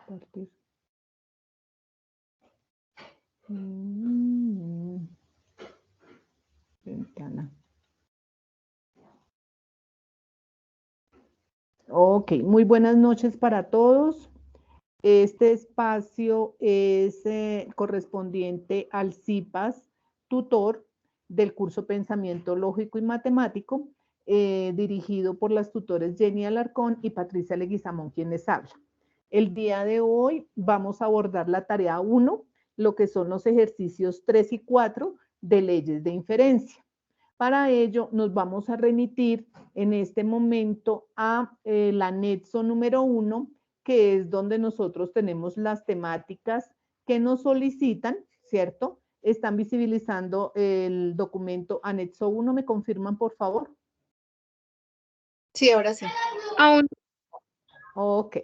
Compartir. Ventana. Ok, muy buenas noches para todos. Este espacio es correspondiente al CIPAS tutor del curso Pensamiento Lógico y Matemático, dirigido por las tutores Jenny Alarcón y Patricia Leguizamón, quienes hablan. El día de hoy vamos a abordar la tarea 1, lo que son los ejercicios 3 y 4 de leyes de inferencia. Para ello nos vamos a remitir en este momento a el anexo número 1, que es donde nosotros tenemos las temáticas que nos solicitan, ¿cierto? Están visibilizando el documento anexo 1, ¿me confirman por favor? Sí, ahora sí. Aún. Ok.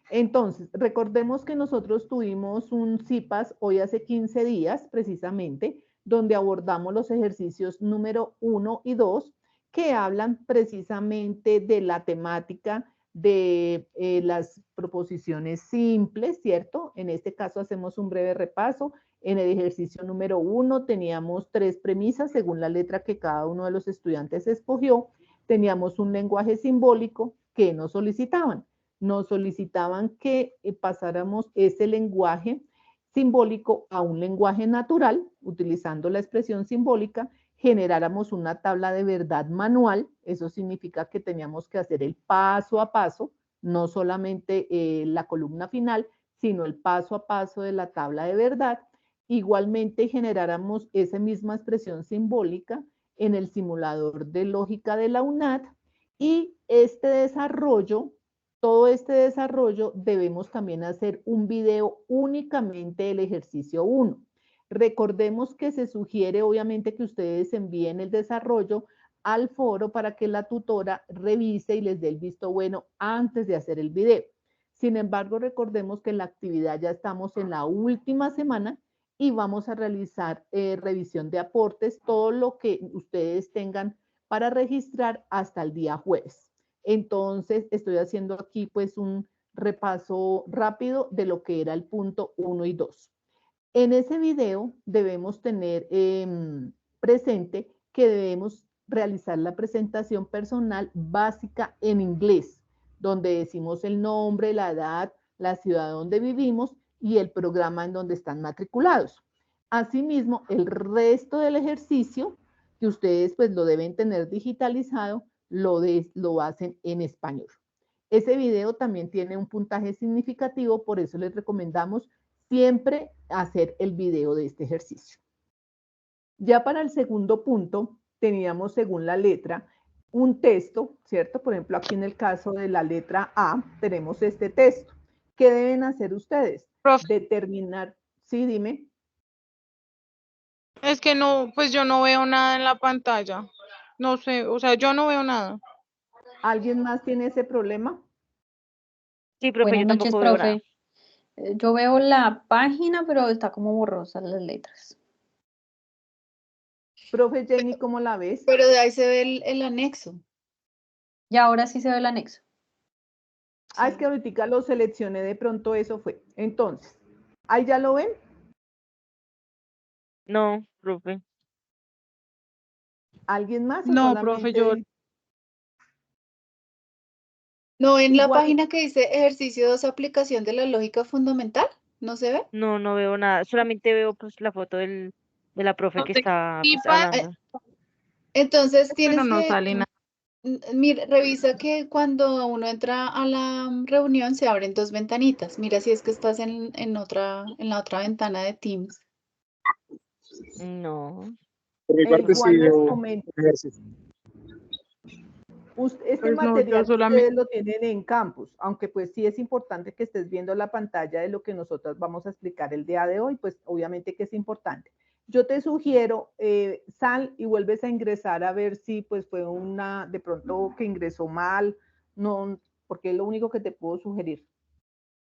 Entonces, recordemos que nosotros tuvimos un CIPAS hoy hace 15 días, precisamente, donde abordamos los ejercicios número 1 y 2, que hablan precisamente de la temática de las proposiciones simples, ¿cierto? En este caso hacemos un breve repaso. En el ejercicio número 1 teníamos 3 premisas según la letra que cada uno de los estudiantes escogió. Teníamos un lenguaje simbólico que nos solicitaban que pasáramos ese lenguaje simbólico a un lenguaje natural, utilizando la expresión simbólica, generáramos una tabla de verdad manual, eso significa que teníamos que hacer el paso a paso, no solamente la columna final, sino el paso a paso de la tabla de verdad. Igualmente generáramos esa misma expresión simbólica en el simulador de lógica de la UNAD y todo este desarrollo debemos también hacer un video únicamente del ejercicio 1. Recordemos que se sugiere obviamente que ustedes envíen el desarrollo al foro para que la tutora revise y les dé el visto bueno antes de hacer el video. Sin embargo, recordemos que en la actividad ya estamos en la última semana y vamos a realizar revisión de aportes, todo lo que ustedes tengan para registrar hasta el día jueves. Entonces, estoy haciendo aquí pues un repaso rápido de lo que era el punto 1 y 2. En ese video debemos tener presente que debemos realizar la presentación personal básica en inglés, donde decimos el nombre, la edad, la ciudad donde vivimos y el programa en donde están matriculados. Asimismo, el resto del ejercicio, que ustedes pues lo deben tener digitalizado, lo hacen en español. Ese video también tiene un puntaje significativo, por eso les recomendamos siempre hacer el video de este ejercicio. Ya para el segundo punto, teníamos según la letra un texto, ¿cierto? Por ejemplo, aquí en el caso de la letra A, tenemos este texto. ¿Qué deben hacer ustedes? Profe. Determinar, sí, dime. Es que no, pues yo no veo nada en la pantalla. No sé, o sea, yo no veo nada. ¿Alguien más tiene ese problema? Sí, profe, Buenas yo noches, tampoco veo nada. profe. Yo veo la página, pero está como borrosas las letras. Profe Jenny, ¿cómo la ves? Pero de ahí se ve el anexo. Y ahora sí se ve el anexo. Ah, es que ahorita lo seleccioné, de pronto eso fue. Entonces, ¿ahí ya lo ven? No, profe. ¿Alguien más? ¿O No, solamente... profe, yo. ¿No en la Igual- página que dice ejercicio 2, aplicación de la lógica fundamental? ¿No se ve? No, no veo nada. Solamente veo pues la foto de la profe que está pues, Tipa, hablando. Entonces pero tienes no que, sale nada. mira, revisa que cuando uno entra a la reunión se abren dos ventanitas. Mira si es que estás en la otra ventana de Teams. No. igual les comento. Este Pues no, yo material solamente. ustedes lo tienen en campus, aunque pues sí es importante que estés viendo la pantalla de lo que nosotros vamos a explicar el día de hoy, pues obviamente que es importante. Yo te sugiero, sal y vuelves a ingresar a ver si pues fue de pronto que ingresó mal, no, porque es lo único que te puedo sugerir.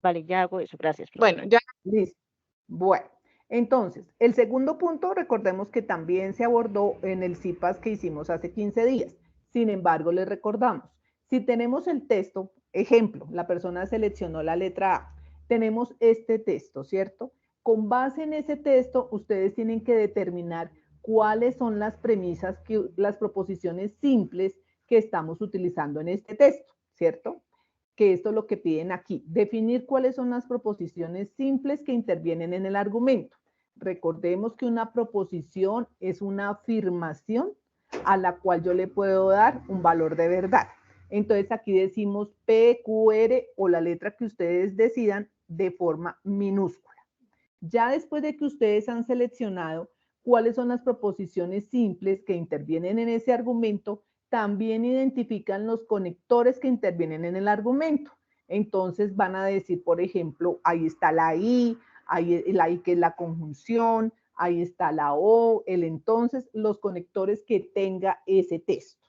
Vale, ya hago eso. Gracias, profe. Bueno, ya. Listo. Bueno, entonces, el segundo punto, recordemos que también se abordó en el CIPAS que hicimos hace 15 días. Sin embargo, les recordamos, si tenemos el texto, ejemplo, la persona seleccionó la letra A tenemos este texto, ¿cierto? Con base en ese texto, ustedes tienen que determinar cuáles son las premisas, las proposiciones simples que estamos utilizando en este texto, ¿cierto? Que esto es lo que piden aquí, definir cuáles son las proposiciones simples que intervienen en el argumento. Recordemos que una proposición es una afirmación a la cual yo le puedo dar un valor de verdad. Entonces aquí decimos P, Q, R o la letra que ustedes decidan de forma minúscula. Ya después de que ustedes han seleccionado cuáles son las proposiciones simples que intervienen en ese argumento, también identifican los conectores que intervienen en el argumento. Entonces van a decir, por ejemplo, ahí está la I que es la conjunción, ahí está la O, el entonces, los conectores que tenga ese texto.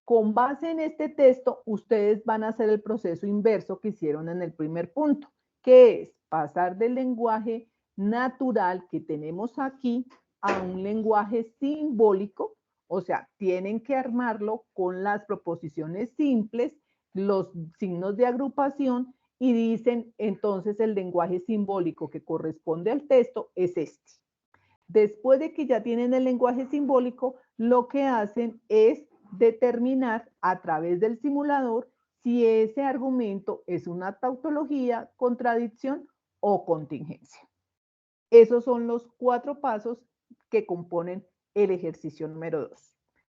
Con base en este texto, ustedes van a hacer el proceso inverso que hicieron en el primer punto, que es pasar del lenguaje natural que tenemos aquí a un lenguaje simbólico, o sea, tienen que armarlo con las proposiciones simples, los signos de agrupación y dicen entonces el lenguaje simbólico que corresponde al texto es este. Después de que ya tienen el lenguaje simbólico, lo que hacen es determinar a través del simulador si ese argumento es una tautología, contradicción o contingencia. Esos son los 4 pasos que componen el ejercicio número 2.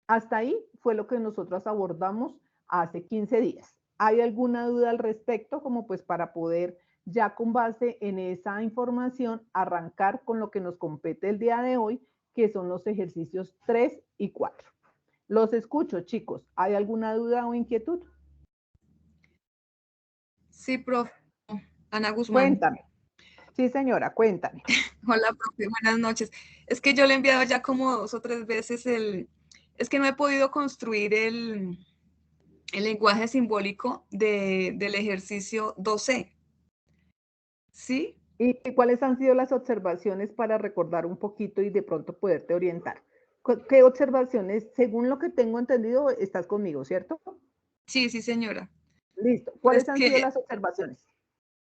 Hasta ahí fue lo que nosotros abordamos hace 15 días. ¿Hay alguna duda al respecto? Como pues para poder ya con base en esa información arrancar con lo que nos compete el día de hoy, que son los ejercicios 3 y 4. Los escucho, chicos. ¿Hay alguna duda o inquietud? Sí, profe. Ana Guzmán. Cuéntame. Sí, señora, cuéntame. Hola, profe, buenas noches. Es que yo le he enviado ya como 2 o 3 veces es que no he podido construir el lenguaje simbólico del ejercicio 2C. ¿Sí? ¿Y cuáles han sido las observaciones para recordar un poquito y de pronto poderte orientar? ¿Qué observaciones, según lo que tengo entendido, estás conmigo, ¿cierto? Sí, sí, señora. Listo. Pues ¿Cuáles han sido las observaciones?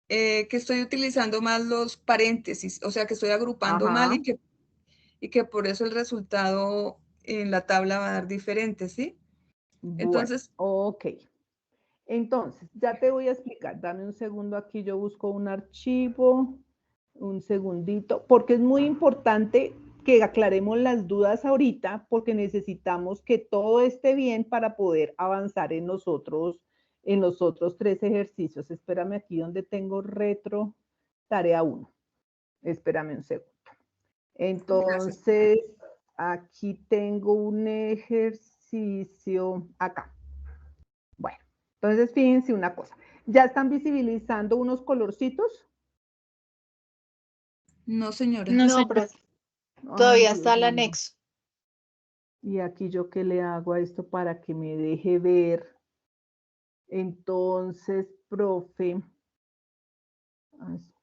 Que estoy utilizando más los paréntesis, o sea, que estoy agrupando mal y que por eso el resultado en la tabla va a dar diferente, ¿sí? Entonces, bueno, ok. Entonces, ya te voy a explicar. Dame un segundo aquí, yo busco un archivo, un segundito, porque es muy importante que aclaremos las dudas ahorita, porque necesitamos que todo esté bien para poder avanzar en los otros 3 ejercicios. Espérame aquí donde tengo retro, tarea 1. Espérame un segundo. Entonces, aquí tengo un ejercicio acá. Bueno, entonces fíjense una cosa. ¿Ya están visibilizando unos colorcitos? no, señora. No, profe. Todavía está el anexo. Y aquí yo qué le hago a esto para que me deje ver. Entonces, profe.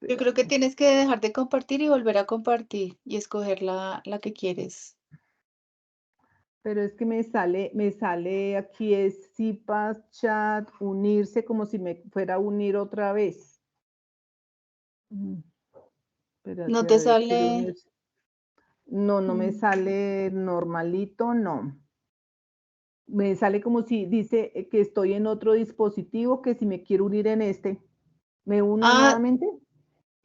Yo creo que tienes que dejar de compartir y volver a compartir y escoger la que quieres. Pero es que me sale aquí es CIPAS, chat, unirse, como si me fuera a unir otra vez. Espérate, ¿No a te ver, quiero sale? unirse. No, no me sale normalito, no. Me sale como si dice que estoy en otro dispositivo, que si me quiero unir en este, ¿me uno nuevamente?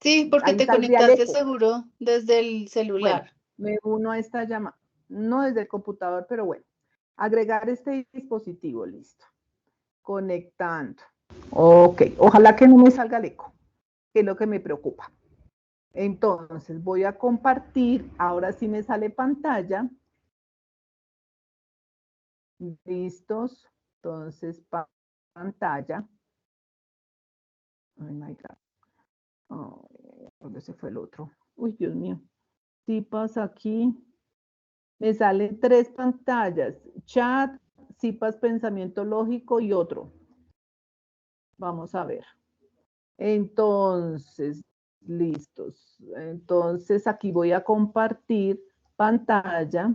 Sí, porque Ahí te saldría conectaste eco. seguro desde el Bueno, celular. me uno a esta llamada, no desde el computador, pero bueno. Agregar este dispositivo, listo. Conectando. Ok, ojalá que no me salga el eco, que es lo que me preocupa. Entonces voy a compartir, ahora sí me sale pantalla. Listos, entonces pantalla. Oh my God. Oh, ¿dónde se fue el otro? Uy, Dios mío. Sí pasa aquí. Me salen 3 pantallas. Chat, CIPAS Pensamiento Lógico y otro. Vamos a ver. Entonces, listos. Entonces, aquí voy a compartir pantalla.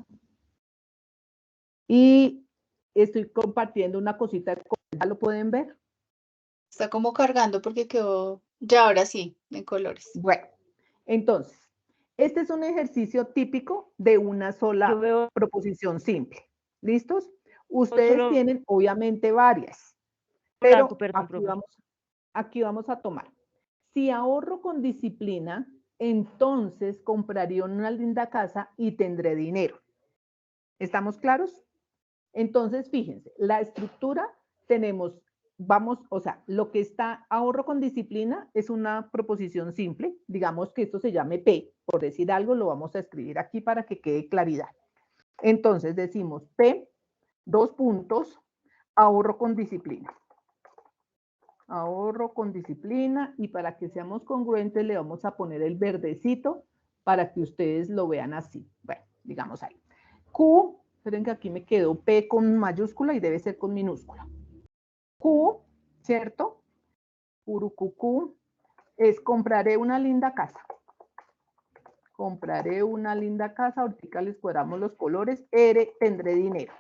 Y estoy compartiendo una cosita. ¿Ya lo pueden ver? Está como cargando porque quedó Ya ahora sí, en colores. Bueno, entonces, este es un ejercicio típico de una Yo sola veo proposición simple. ¿Listos? Ustedes solo tienen obviamente varias, blanco, pero perdón, profe. aquí vamos a tomar. Si ahorro con disciplina, entonces compraría una linda casa y tendré dinero. ¿Estamos claros? Entonces, fíjense, la estructura tenemos, o sea, lo que está ahorro con disciplina es una proposición simple. Digamos que esto se llame P, por decir algo, lo vamos a escribir aquí para que quede claridad. Entonces decimos P, dos puntos, ahorro con disciplina. Ahorro con disciplina, y para que seamos congruentes le vamos a poner el verdecito para que ustedes lo vean así. Bueno, digamos ahí. Q, esperen que aquí me quedó P con mayúscula y debe ser con minúscula. Q, ¿cierto? Q, es compraré una linda casa. Compraré una linda casa, ahorita les cuadramos los colores. R, tendré dinero.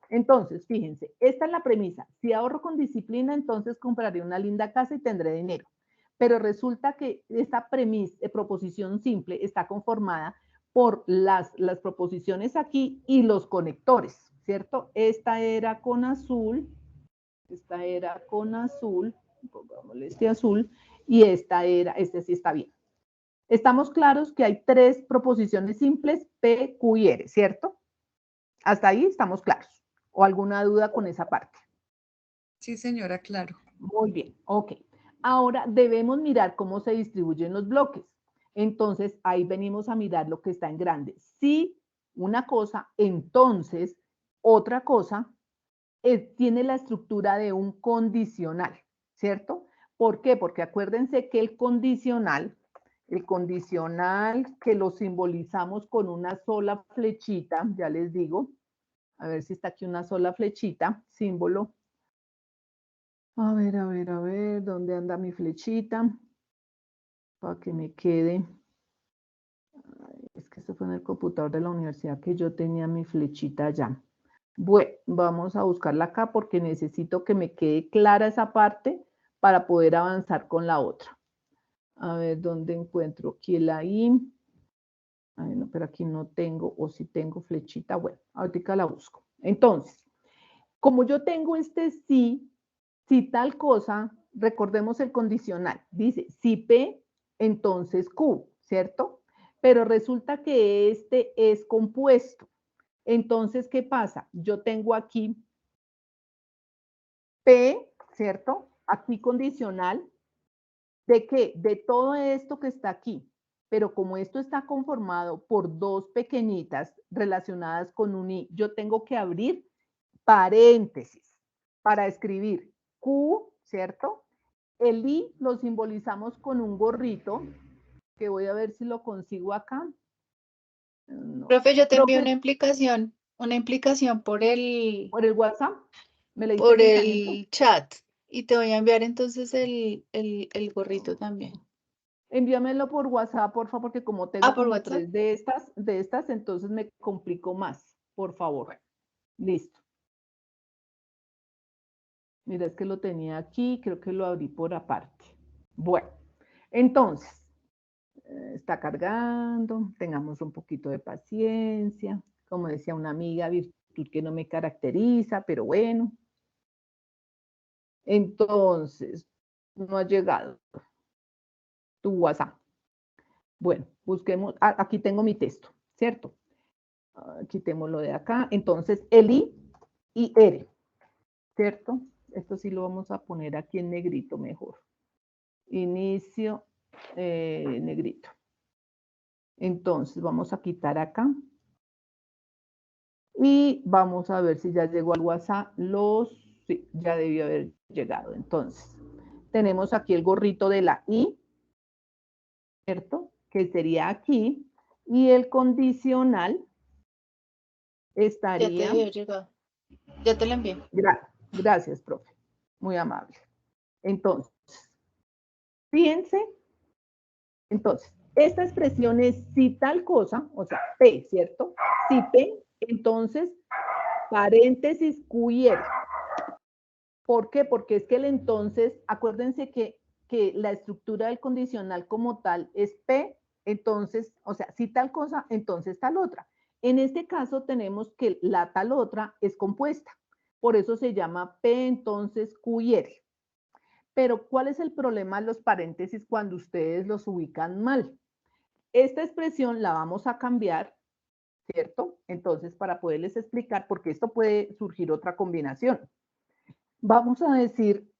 Entonces, fíjense, esta es la premisa. Si ahorro con disciplina, entonces compraré una linda casa y tendré dinero. Pero resulta que esta proposición simple está conformada por las proposiciones aquí y los conectores, ¿cierto? Esta era con azul, pongámosle este azul, y este sí está bien. Estamos claros que hay tres proposiciones simples, P, Q y R, ¿cierto? Hasta ahí estamos claros. ¿O alguna duda con esa parte? Sí, señora, claro. Muy bien, ok. Ahora debemos mirar cómo se distribuyen los bloques. Entonces, ahí venimos a mirar lo que está en grande. Si una cosa, entonces otra cosa tiene la estructura de un condicional, ¿cierto? ¿Por qué? Porque acuérdense que el condicional que lo simbolizamos con una sola flechita, ya les digo, a ver si está aquí una sola flechita, símbolo. A ver, ¿dónde anda mi flechita? Para que me quede. Ay, es que esto fue en el computador de la universidad que yo tenía mi flechita allá. Bueno, vamos a buscarla acá porque necesito que me quede clara esa parte para poder avanzar con la otra. A ver, ¿dónde encuentro aquí la I? Ay, no, pero aquí no tengo, o si tengo flechita. Bueno, ahorita la busco. Entonces, como yo tengo este sí, si tal cosa, recordemos el condicional, dice si P, entonces Q, ¿cierto? Pero resulta que este es compuesto. Entonces, ¿qué pasa? Yo tengo aquí P, ¿cierto? Aquí condicional, ¿de qué? De todo esto que está aquí. Pero como esto está conformado por dos pequeñitas relacionadas con un I, yo tengo que abrir paréntesis para escribir Q, ¿cierto? El I lo simbolizamos con un gorrito, que voy a ver si lo consigo acá. No. Profe, yo te envío Profe, una implicación por el por el WhatsApp, ¿me leíste el mensajito? chat y te voy a enviar entonces el gorrito también. Envíamelo por WhatsApp, por favor, porque como tengo Por como WhatsApp. 3 de estas, entonces me complico más, por favor. Listo. Mira, es que lo tenía aquí, creo que lo abrí por aparte. Bueno, entonces, está cargando, tengamos un poquito de paciencia. Como decía una amiga, virtud que no me caracteriza, pero bueno. Entonces, no ha llegado tu WhatsApp. Bueno, busquemos, aquí tengo mi texto, ¿cierto? Quitémoslo de acá. Entonces, el I y R, ¿cierto? Esto sí lo vamos a poner aquí en negrito mejor. Inicio, negrito. Entonces, vamos a quitar acá. Y vamos a ver si ya llegó al WhatsApp sí, ya debió haber llegado. Entonces, tenemos aquí el gorrito de la I, ¿cierto? Que sería aquí. Y el condicional Ya te estaría... debió llegar. Ya te la envié. Gracias, profe. Muy amable. Entonces, fíjense. Entonces, esta expresión es si tal cosa, o sea, P, ¿cierto? Si P, entonces, paréntesis Q y R. ¿Por qué? Porque es que el entonces, acuérdense que que la estructura del condicional como tal es P, entonces, o sea, si tal cosa, entonces tal otra. En este caso tenemos que la tal otra es compuesta, por eso se llama P, entonces Q y R. Pero, ¿cuál es el problema de los paréntesis cuando ustedes los ubican mal? Esta expresión la vamos a cambiar, ¿cierto? Entonces, para poderles explicar, porque esto puede surgir otra combinación. Vamos a decir,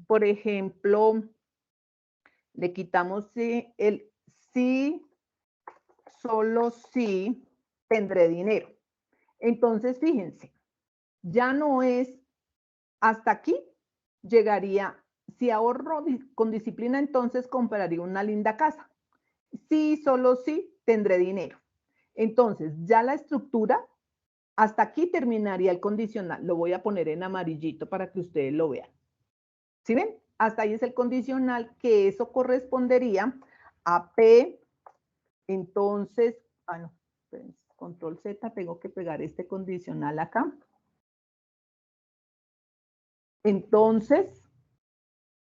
por ejemplo, le quitamos el sí, solo sí tendré dinero. Entonces, fíjense, ya no es hasta aquí, llegaría, si ahorro con disciplina, entonces compraría una linda casa. Sí, solo sí tendré dinero. Entonces, ya la estructura, hasta aquí terminaría el condicional. Lo voy a poner en amarillito para que ustedes lo vean. ¿Sí ven? Hasta ahí es el condicional, que eso correspondería a P. Entonces, no, control Z, tengo que pegar este condicional acá. Entonces,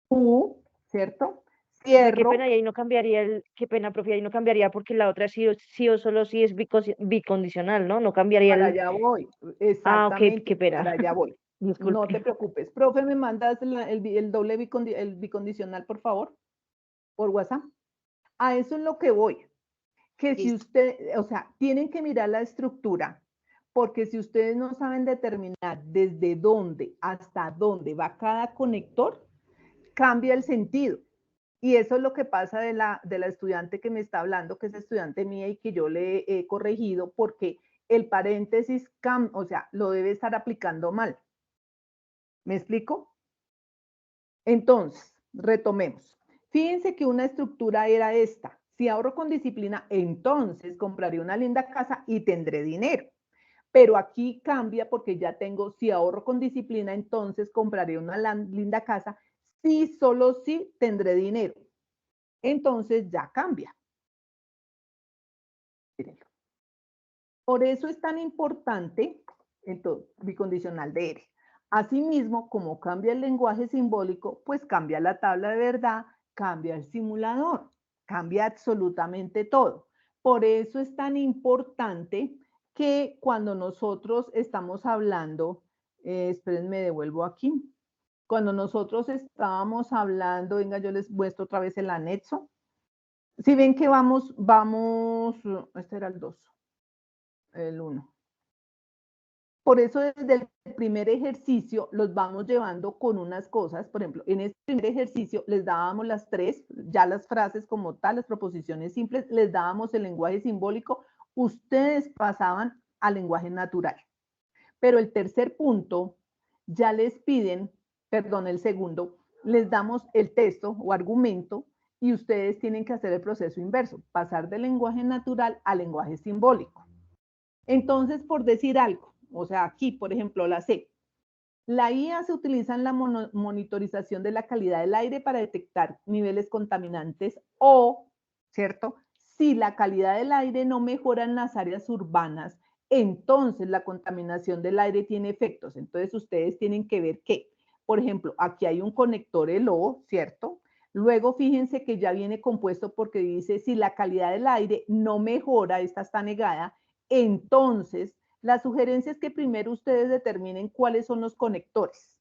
Q, ¿cierto? Cierro. Qué pena, y ahí no cambiaría qué pena, profe, ahí no cambiaría porque la otra sí o solo sí es bicondicional, ¿no? No cambiaría Para allá voy, ok, exactamente, qué pena. para allá voy. Disculpe. No te preocupes. Profe, ¿me mandas el doble bicondicional, por favor? Por WhatsApp. A eso es lo que voy. Que si usted, o sea, tienen que mirar la estructura, porque si ustedes no saben determinar desde dónde hasta dónde va cada conector, cambia el sentido. Y eso es lo que pasa de la estudiante que me está hablando, que es estudiante mía y que yo le he corregido, porque el paréntesis, o sea, lo debe estar aplicando mal. ¿Me explico? Entonces, retomemos. Fíjense que una estructura era esta. Si ahorro con disciplina, entonces compraré una linda casa y tendré dinero. Pero aquí cambia porque ya tengo, si ahorro con disciplina, entonces compraré una linda casa. Si solo si tendré dinero. Entonces ya cambia. Por eso es tan importante, entonces, bicondicional de R. Asimismo, como cambia el lenguaje simbólico, pues cambia la tabla de verdad, cambia el simulador, cambia absolutamente todo. Por eso es tan importante que cuando nosotros estamos hablando, espérenme, devuelvo aquí. Cuando nosotros estábamos hablando, venga, yo les muestro otra vez el anexo. Si ven que vamos, este era el 2, el 1. Por eso desde el primer ejercicio los vamos llevando con unas cosas. Por ejemplo, en este primer ejercicio les dábamos las tres, ya las frases como tal, las proposiciones simples, les dábamos el lenguaje simbólico, ustedes pasaban al lenguaje natural. Pero el tercer punto, ya les piden, perdón, el segundo, les damos el texto o argumento y ustedes tienen que hacer el proceso inverso, pasar del lenguaje natural al lenguaje simbólico. Entonces, por decir algo, o sea, aquí, por ejemplo, la C. La IA se utiliza en la monitorización de la calidad del aire para detectar niveles contaminantes o, ¿cierto? Si la calidad del aire no mejora en las áreas urbanas, entonces la contaminación del aire tiene efectos. Entonces, ustedes tienen que ver que, por ejemplo, aquí hay un conector LO, ¿cierto? Luego, fíjense que ya viene compuesto porque dice, si la calidad del aire no mejora, esta está negada, entonces la sugerencia es que primero ustedes determinen cuáles son los conectores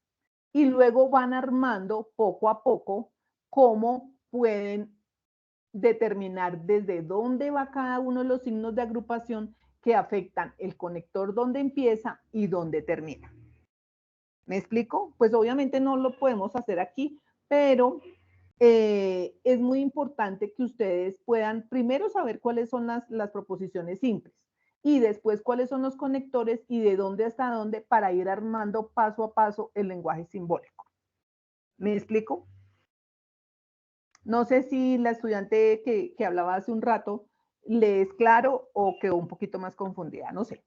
y luego van armando poco a poco cómo pueden determinar desde dónde va cada uno de los signos de agrupación que afectan el conector donde empieza y dónde termina. ¿Me explico? Pues obviamente no lo podemos hacer aquí, pero es muy importante que ustedes puedan primero saber cuáles son las proposiciones simples y después cuáles son los conectores y de dónde hasta dónde para ir armando paso a paso el lenguaje simbólico. ¿Me explico? No sé si la estudiante que hablaba hace un rato le es claro o quedó un poquito más confundida, no sé.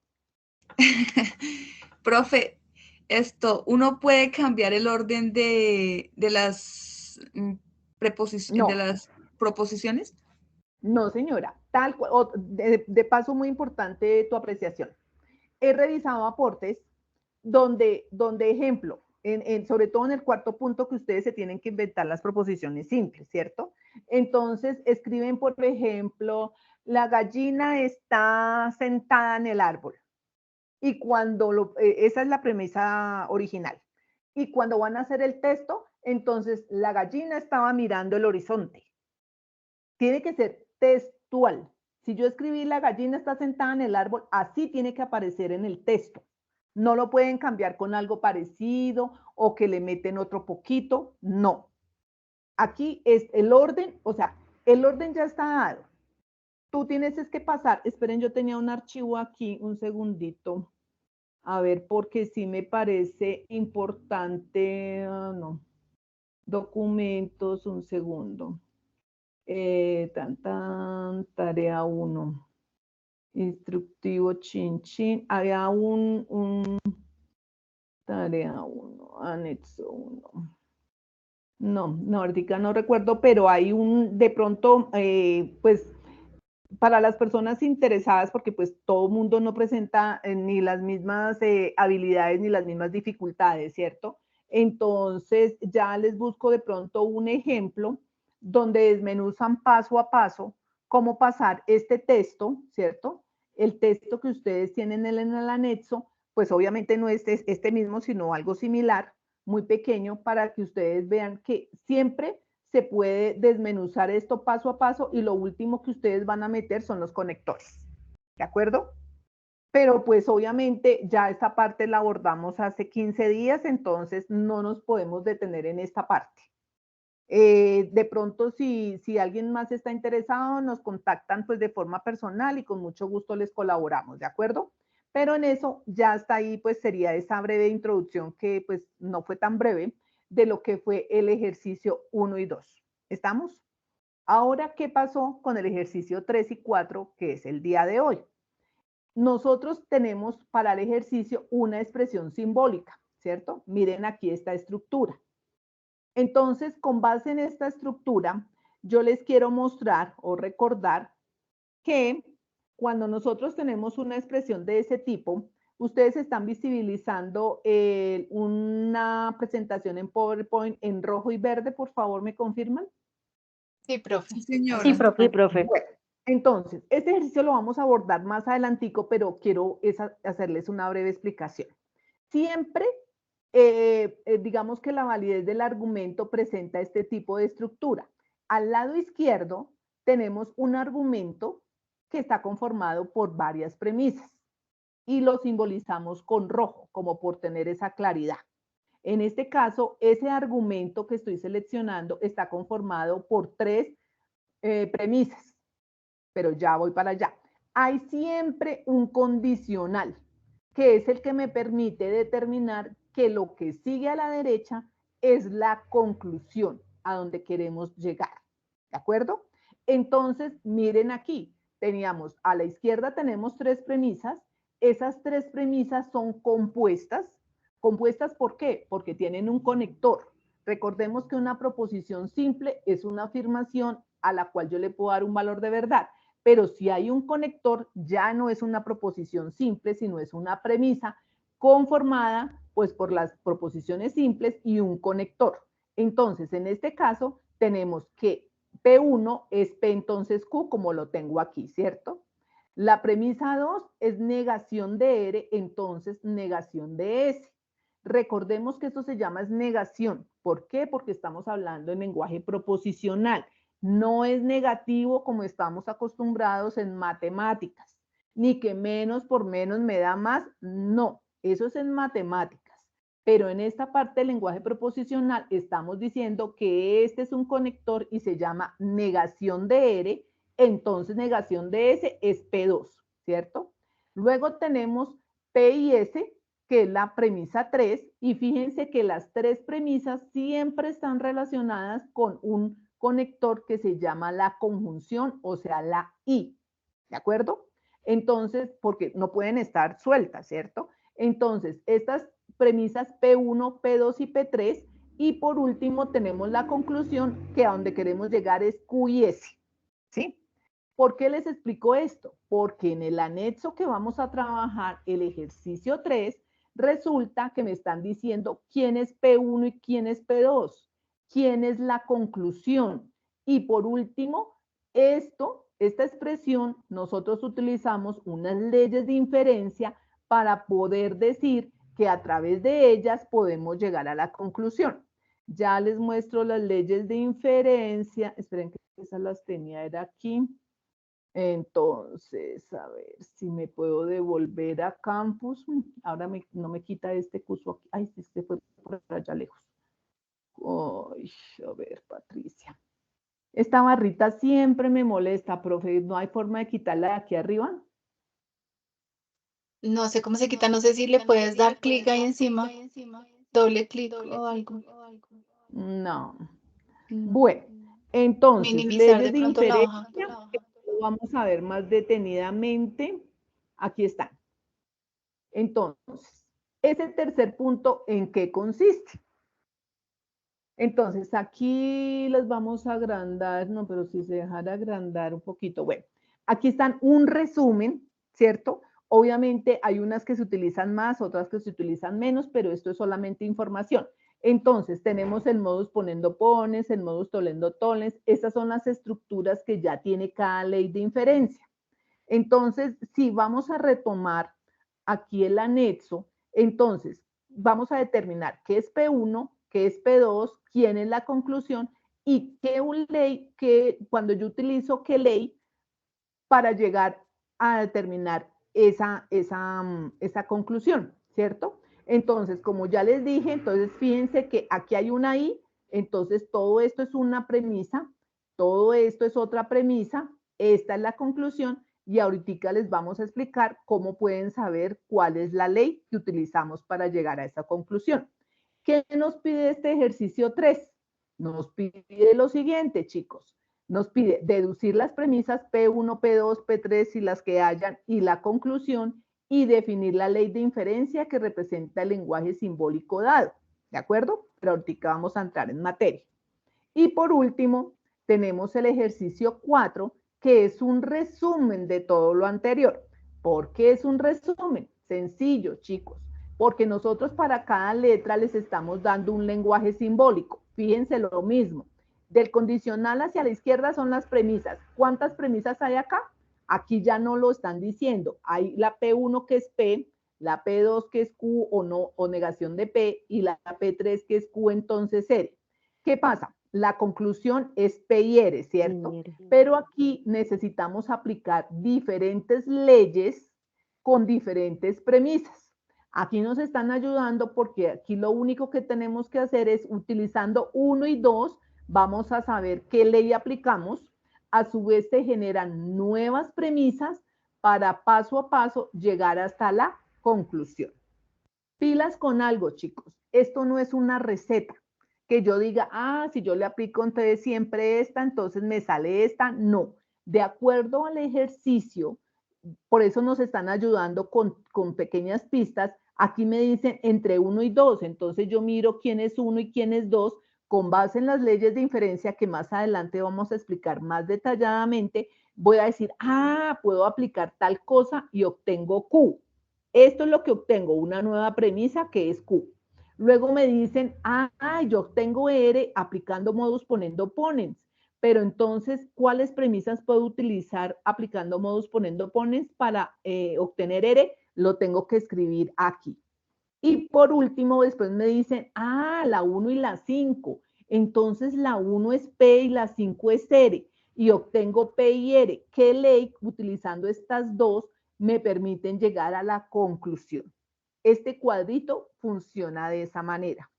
Profe, uno puede cambiar el orden de las No. de las proposiciones. No, señora. Tal cual, de paso, muy importante tu apreciación. He revisado aportes donde ejemplo, sobre todo en el cuarto punto que ustedes se tienen que inventar las proposiciones simples, ¿cierto? Entonces escriben, por ejemplo, la gallina está sentada en el árbol. Y cuando esa es la premisa original. Y cuando van a hacer el texto, entonces la gallina estaba mirando el horizonte. Tiene que ser textual. Si yo escribí la gallina está sentada en el árbol, así tiene que aparecer en el texto. No lo pueden cambiar con algo parecido o que le meten otro poquito, no. Aquí es el orden, o sea, el orden ya está dado. Tú tienes es que pasar, esperen, yo tenía un archivo aquí, un segundito. A ver, porque sí me parece importante, no, documentos, un segundo. Tarea 1. Instructivo, chin, chin. Había un tarea 1, anexo 1. No, ahorita no recuerdo, pero hay de pronto, pues, para las personas interesadas, porque pues todo mundo no presenta ni las mismas habilidades ni las mismas dificultades, ¿cierto? Entonces ya les busco de pronto un ejemplo donde desmenuzan paso a paso cómo pasar este texto, ¿cierto? El texto que ustedes tienen en el anexo, pues obviamente no es este mismo, sino algo similar, muy pequeño, para que ustedes vean que siempre se puede desmenuzar esto paso a paso y lo último que ustedes van a meter son los conectores, ¿de acuerdo? Pero pues obviamente ya esta parte la abordamos hace 15 días, entonces no nos podemos detener en esta parte. De pronto si alguien más está interesado, nos contactan pues de forma personal y con mucho gusto les colaboramos, ¿de acuerdo? Pero en eso ya está ahí, pues sería esa breve introducción que pues no fue tan breve, de lo que fue el ejercicio 1 y 2. ¿Estamos? Ahora, ¿qué pasó con el ejercicio 3 y 4, que es el día de hoy? Nosotros tenemos para el ejercicio una expresión simbólica, ¿cierto? Miren aquí esta estructura. Entonces, con base en esta estructura, yo les quiero mostrar o recordar que cuando nosotros tenemos una expresión de ese tipo, ustedes están visibilizando una presentación en PowerPoint en rojo y verde, por favor, ¿me confirman? Sí, profe. Sí, señora. Sí, profe. Sí, profe. Bueno, entonces, este ejercicio lo vamos a abordar más adelantico, pero quiero hacerles una breve explicación. Siempre, digamos que la validez del argumento presenta este tipo de estructura. Al lado izquierdo tenemos un argumento que está conformado por varias premisas y lo simbolizamos con rojo, como por tener esa claridad. En este caso, ese argumento que estoy seleccionando está conformado por 3 premisas, pero ya voy para allá. Hay siempre un condicional, que es el que me permite determinar que lo que sigue a la derecha es la conclusión a donde queremos llegar. ¿De acuerdo? Entonces, miren aquí, teníamos a la izquierda tenemos 3 premisas. Esas 3 premisas son compuestas. ¿Compuestas por qué? Porque tienen un conector. Recordemos que una proposición simple es una afirmación a la cual yo le puedo dar un valor de verdad. Pero si hay un conector, ya no es una proposición simple, sino es una premisa conformada pues por las proposiciones simples y un conector. Entonces, en este caso, tenemos que P1 es P entonces Q, como lo tengo aquí, ¿cierto? La premisa 2 es negación de R, entonces negación de S. Recordemos que esto se llama negación. ¿Por qué? Porque estamos hablando en lenguaje proposicional. No es negativo como estamos acostumbrados en matemáticas, ni que menos por menos me da más. No, eso es en matemáticas. Pero en esta parte del lenguaje proposicional estamos diciendo que este es un conector y se llama negación de R, entonces negación de S es P2, ¿cierto? Luego tenemos P y S, que es la premisa 3, y fíjense que las 3 premisas siempre están relacionadas con un conector que se llama la conjunción, o sea, la I, ¿de acuerdo? Entonces, porque no pueden estar sueltas, ¿cierto? Entonces, estas premisas P1, P2 y P3, y por último tenemos la conclusión que a donde queremos llegar es Q y S, ¿sí? ¿Por qué les explico esto? Porque en el anexo que vamos a trabajar, el ejercicio 3, Resulta que me están diciendo quién es P1 y quién es P2, quién es la conclusión. Y por último, esta expresión, nosotros utilizamos unas leyes de inferencia para poder decir que a través de ellas podemos llegar a la conclusión. Ya les muestro las leyes de inferencia. Esperen que esas las tenía, era aquí. Entonces, a ver si me puedo devolver a campus. Ahora no me quita este curso aquí. Ay, sí, se fue por allá lejos. Ay, a ver, Patricia. Esta barrita siempre me molesta, profe. ¿No hay forma de quitarla de aquí arriba? No sé cómo se quita, no sé si le puedes dar clic ahí encima, doble clic o algo. No. No. Bueno, entonces, Minimizar de leyes de pronto la hoja. inferencia, que lo vamos a ver más detenidamente. Aquí están. Entonces, ese tercer punto, ¿en qué consiste? Entonces, aquí las vamos a agrandar, no, pero si se dejara agrandar un poquito. Bueno, aquí están un resumen, ¿cierto? Obviamente hay unas que se utilizan más, otras que se utilizan menos, pero esto es solamente información. Entonces, tenemos el modus ponendo pones, el modus tollendo tollens. Estas son las estructuras que ya tiene cada ley de inferencia. Entonces, si vamos a retomar aquí el anexo, entonces vamos a determinar qué es P1, qué es P2, quién es la conclusión y qué ley, cuando yo utilizo qué ley para llegar a determinar esa conclusión, ¿cierto? Entonces, como ya les dije, entonces fíjense que aquí hay una I, entonces todo esto es una premisa, todo esto es otra premisa, esta es la conclusión y ahorita les vamos a explicar cómo pueden saber cuál es la ley que utilizamos para llegar a esa conclusión. ¿Qué nos pide este ejercicio 3? Nos pide lo siguiente, chicos. Nos pide deducir las premisas P1, P2, P3 y las que hayan y la conclusión y definir la ley de inferencia que representa el lenguaje simbólico dado. ¿De acuerdo? Pero ahorita vamos a entrar en materia. Y por último, tenemos el ejercicio 4, que es un resumen de todo lo anterior. ¿Por qué es un resumen? Sencillo, chicos. Porque nosotros para cada letra les estamos dando un lenguaje simbólico. Fíjense lo mismo. Del condicional hacia la izquierda son las premisas. ¿Cuántas premisas hay acá? Aquí ya no lo están diciendo. Hay la P1 que es P, la P2 que es Q o no, o negación de P, y la P3 que es Q entonces R. ¿Qué pasa? La conclusión es P y R, ¿cierto? Pero aquí necesitamos aplicar diferentes leyes con diferentes premisas. Aquí nos están ayudando porque aquí lo único que tenemos que hacer es utilizando 1 y 2, vamos a saber qué ley aplicamos. A su vez se generan nuevas premisas para paso a paso llegar hasta la conclusión. Pilas con algo, chicos. Esto no es una receta que yo diga, si yo le aplico entonces siempre esta, entonces me sale esta. No. De acuerdo al ejercicio, por eso nos están ayudando con pequeñas pistas. Aquí me dicen entre 1 y 2, entonces yo miro quién es 1 y quién es 2, con base en las leyes de inferencia que más adelante vamos a explicar más detalladamente, voy a decir, puedo aplicar tal cosa y obtengo Q. Esto es lo que obtengo, una nueva premisa que es Q. Luego me dicen, yo obtengo R aplicando modus ponendo ponens. Pero entonces, ¿cuáles premisas puedo utilizar aplicando modus ponendo ponens para obtener R? Lo tengo que escribir aquí. Y por último, después me dicen, la 1 y la 5. Entonces, la 1 es P y la 5 es R. Y obtengo P y R. ¿Qué ley, utilizando estas dos, me permiten llegar a la conclusión? Este cuadrito funciona de esa manera.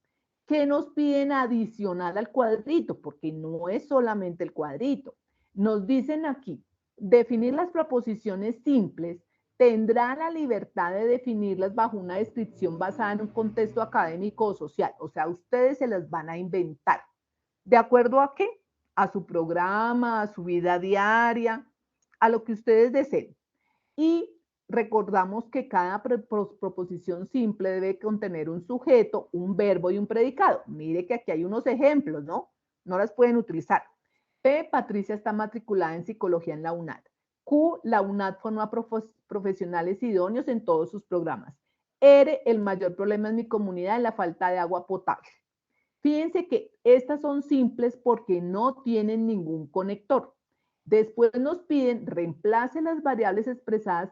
¿Qué nos piden adicional al cuadrito? Porque no es solamente el cuadrito. Nos dicen aquí, definir las proposiciones simples, tendrá la libertad de definirlas bajo una descripción basada en un contexto académico o social. O sea, ustedes se las van a inventar. ¿De acuerdo a qué? A su programa, a su vida diaria, a lo que ustedes deseen. Y recordamos que cada proposición simple debe contener un sujeto, un verbo y un predicado. Mire que aquí hay unos ejemplos, ¿no? No las pueden utilizar. P, Patricia está matriculada en psicología en la UNAD. Q, la UNAD forma profesionales idóneos en todos sus programas. R, el mayor problema en mi comunidad es la falta de agua potable. Fíjense que estas son simples porque no tienen ningún conector. Después nos piden reemplace las variables expresadas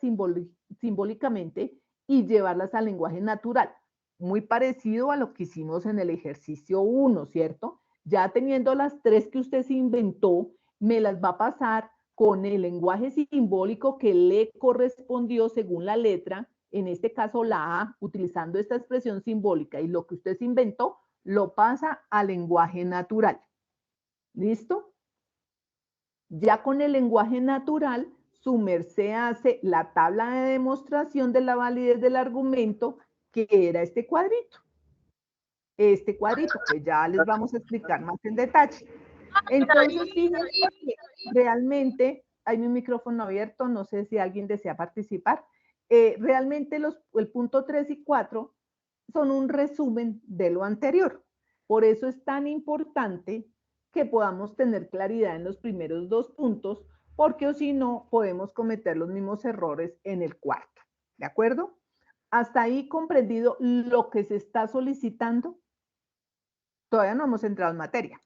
simbólicamente y llevarlas al lenguaje natural. Muy parecido a lo que hicimos en el ejercicio 1, ¿cierto? Ya teniendo las 3 que usted se inventó, me las va a pasar con el lenguaje simbólico que le correspondió según la letra, en este caso la A, utilizando esta expresión simbólica, y lo que usted se inventó, lo pasa al lenguaje natural. ¿Listo? Ya con el lenguaje natural, su merced hace la tabla de demostración de la validez del argumento, que era este cuadrito. Este cuadrito, que ya les vamos a explicar más en detalle. Entonces, fíjense que realmente, hay mi micrófono abierto, no sé si alguien desea participar. Realmente el punto 3 y 4 son un resumen de lo anterior. Por eso es tan importante que podamos tener claridad en los primeros 2 puntos, porque o si no, podemos cometer los mismos errores en el cuarto. ¿De acuerdo? ¿Hasta ahí comprendido lo que se está solicitando? Todavía no hemos entrado en materia.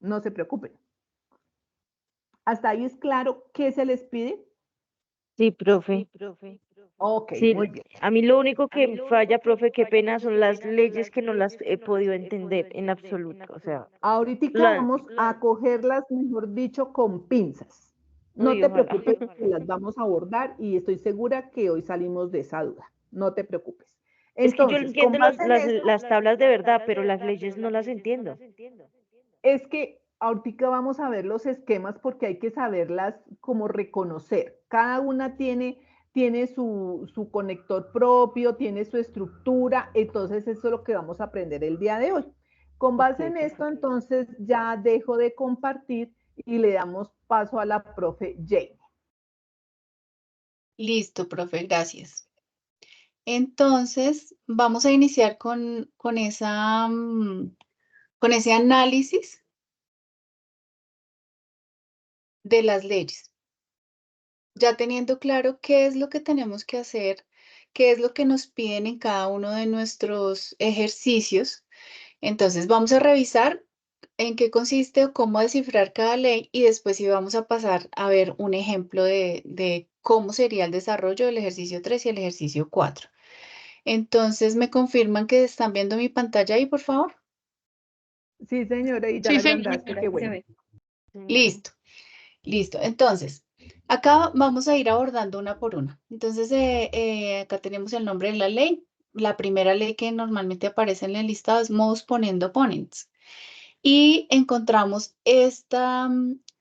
No se preocupen. ¿Hasta ahí es claro qué se les pide? Sí, profe. Ok, Sí, muy bien. a mí lo único que me falla, profe, qué pena, son las leyes que no las he podido entender en absoluto. O sea, Ahorita vamos a cogerlas, mejor dicho, con pinzas. No uy, te ojalá. preocupes, que las vamos a abordar y estoy segura que hoy salimos de esa duda. No te preocupes. Es que yo Entonces, entiendo con base en eso, las tablas de verdad, pero las leyes no las entiendo. es que ahorita vamos a ver los esquemas porque hay que saberlas como reconocer. Cada una tiene su conector propio, tiene su estructura, entonces eso es lo que vamos a aprender el día de hoy. Con base en esto, entonces ya dejo de compartir y le damos paso a la profe Jane. Listo, profe, gracias. Entonces, vamos a iniciar con ese análisis de las leyes. Ya teniendo claro qué es lo que tenemos que hacer, qué es lo que nos piden en cada uno de nuestros ejercicios, entonces vamos a revisar en qué consiste o cómo descifrar cada ley y después sí vamos a pasar a ver un ejemplo de cómo sería el desarrollo del ejercicio 3 y el ejercicio 4. Entonces, ¿me confirman que están viendo mi pantalla ahí, por favor? Sí, señora, y ya Sí, la señora. agrandaste, qué bueno. Listo, listo. Entonces, acá vamos a ir abordando una por una. Entonces, acá tenemos el nombre de la ley. La primera ley que normalmente aparece en el listado es modus ponendo ponens. Y encontramos esta,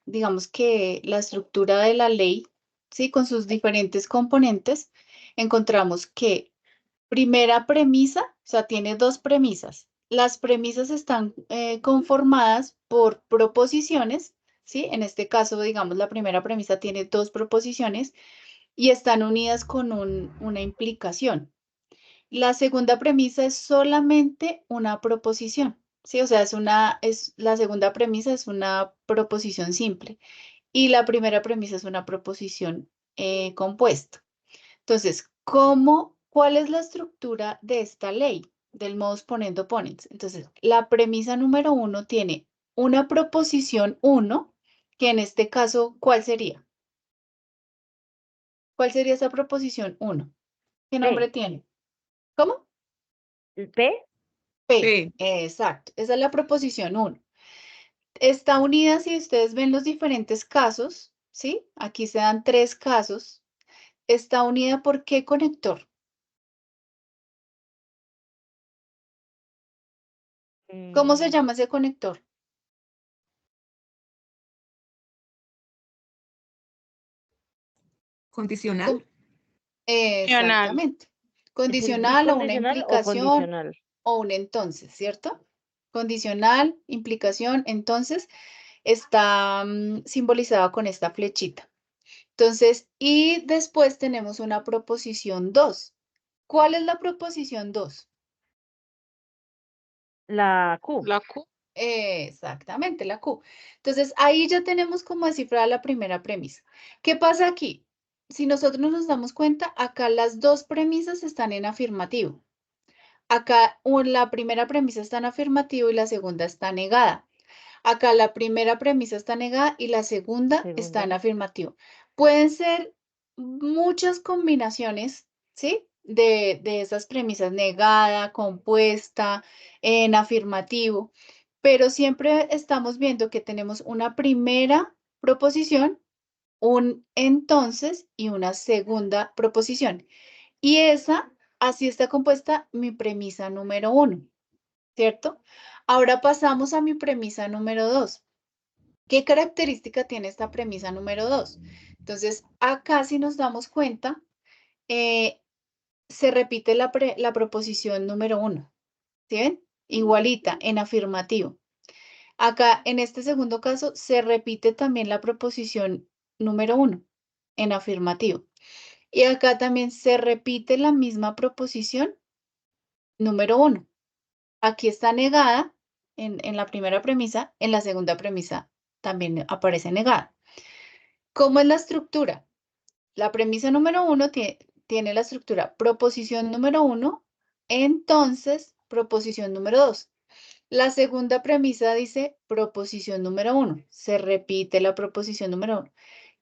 digamos que la estructura de la ley, ¿sí? Con sus diferentes componentes, encontramos que primera premisa, o sea, tiene 2 premisas. Las premisas están conformadas por proposiciones, ¿sí? En este caso, digamos, la primera premisa tiene 2 proposiciones y están unidas con una implicación. La segunda premisa es solamente una proposición, ¿sí? O sea, la segunda premisa es una proposición simple y la primera premisa es una proposición compuesta. Entonces, ¿cuál es la estructura de esta ley del modus ponendo ponens? Entonces, la premisa número 1 tiene una proposición 1, que en este caso, ¿cuál sería? ¿Cuál sería esa proposición 1? ¿Qué nombre tiene? ¿Cómo? ¿P? P. Exacto. Esa es la proposición 1. Está unida, si ustedes ven los diferentes casos, ¿sí? Aquí se dan 3 casos. Está unida por ¿qué conector? ¿Cómo se llama ese conector? Condicional. Exactamente. ¿Es el Condicional o una bicondicional o implicación condicional? o un entonces, ¿cierto? Condicional, implicación, entonces está simbolizada con esta flechita. Entonces, y después tenemos una proposición 2. ¿Cuál es la proposición 2? La Q. La Q. Exactamente, la Q. Entonces, ahí ya tenemos como descifrada la primera premisa. ¿Qué pasa aquí? Si nosotros nos damos cuenta, acá las 2 premisas están en afirmativo. Acá la primera premisa está en afirmativo y la segunda está negada. Acá la primera premisa está negada y la segunda está en afirmativo. Pueden ser muchas combinaciones, ¿sí? De esas premisas, negada, compuesta, en afirmativo, pero siempre estamos viendo que tenemos una primera proposición, un entonces y una segunda proposición. Y esa, así está compuesta mi premisa número 1, ¿cierto? Ahora pasamos a mi premisa número 2. ¿Qué característica tiene esta premisa número 2? Entonces, acá si nos damos cuenta, se repite la proposición número 1, ¿sí ven? Igualita, en afirmativo. Acá, en este segundo caso, se repite también la proposición número 1, en afirmativo. Y acá también se repite la misma proposición número 1. Aquí está negada en la primera premisa, en la segunda premisa también aparece negada. ¿Cómo es la estructura? La premisa número 1 tiene la estructura proposición número 1, entonces proposición número 2. La segunda premisa dice proposición número 1. Se repite la proposición número 1.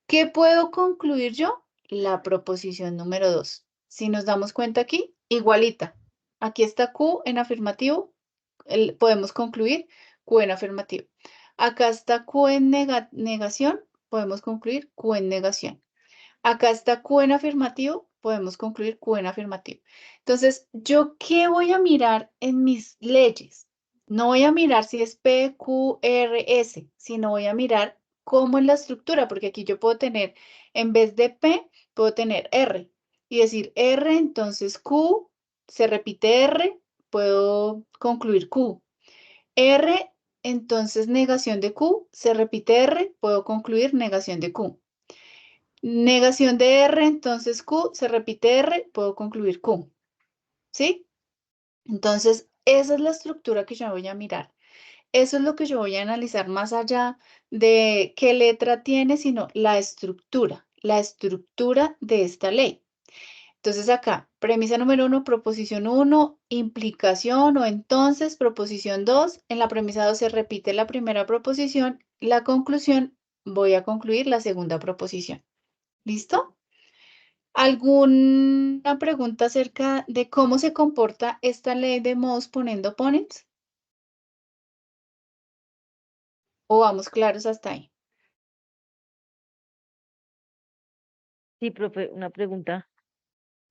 ¿Qué puedo concluir yo? La proposición número 2. Si nos damos cuenta aquí, igualita. Aquí está Q en afirmativo. Podemos concluir Q en afirmativo. Acá está Q en negación. Podemos concluir Q en negación. Acá está Q en afirmativo. Podemos concluir Q en afirmativo. Entonces, ¿yo qué voy a mirar en mis leyes? No voy a mirar si es P, Q, R, S, sino voy a mirar cómo es la estructura, porque aquí yo puedo tener, en vez de P, puedo tener R. Y decir R, entonces Q, se repite R, puedo concluir Q. R, entonces negación de Q, se repite R, puedo concluir negación de Q. Negación de R, entonces Q, se repite R, puedo concluir Q. ¿Sí? Entonces, esa es la estructura que yo voy a mirar. Eso es lo que yo voy a analizar más allá de qué letra tiene, sino la estructura de esta ley. Entonces acá, premisa número 1, proposición 1, implicación o entonces, proposición 2. En la premisa 2 se repite la primera proposición. La conclusión, voy a concluir la segunda proposición. ¿Listo? ¿Alguna pregunta acerca de cómo se comporta esta ley de modos ponendo ponens? ¿O vamos claros hasta ahí? Sí, profe, una pregunta.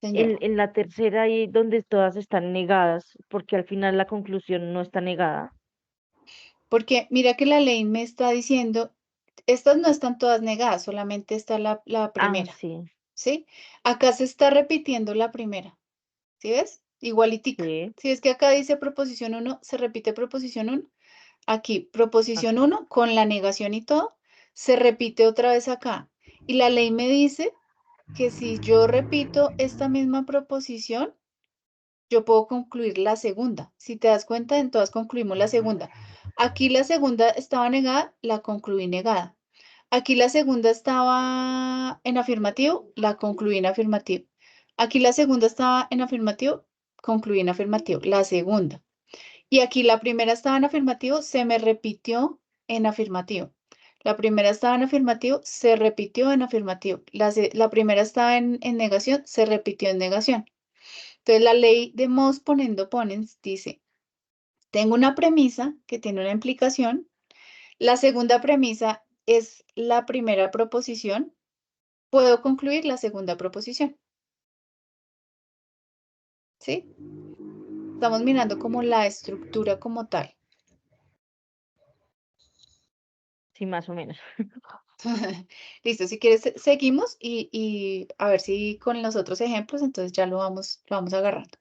Señora. En la tercera ahí donde todas están negadas, porque al final la conclusión no está negada. Porque mira que la ley me está diciendo, estas no están todas negadas, solamente está la Ah, primera, sí, ¿sí? Acá se está repitiendo la primera, ¿sí ves? Igualitica. sí. Si es que acá dice proposición 1, se repite proposición 1. Aquí, proposición Acá. 1, con la negación y todo, se repite otra vez acá. Y la ley me dice que si yo repito esta misma proposición, yo puedo concluir la segunda. Si te das cuenta, en todas concluimos la segunda. Aquí la segunda estaba negada, la concluí negada. Aquí la segunda estaba en afirmativo, la concluí en afirmativo. Aquí la segunda estaba en afirmativo, concluí en afirmativo, la segunda. Y aquí la primera estaba en afirmativo, se me repitió en afirmativo. La primera estaba en afirmativo, se repitió en afirmativo. La primera estaba en negación, se repitió en negación. Entonces, la ley de modos ponendo ponens dice, tengo una premisa que tiene una implicación. La segunda premisa es la primera proposición. Puedo concluir la segunda proposición. ¿Sí? Estamos mirando como la estructura como tal. Sí, más o menos. Listo, si quieres, seguimos y a ver si con los otros ejemplos, entonces ya lo vamos agarrando.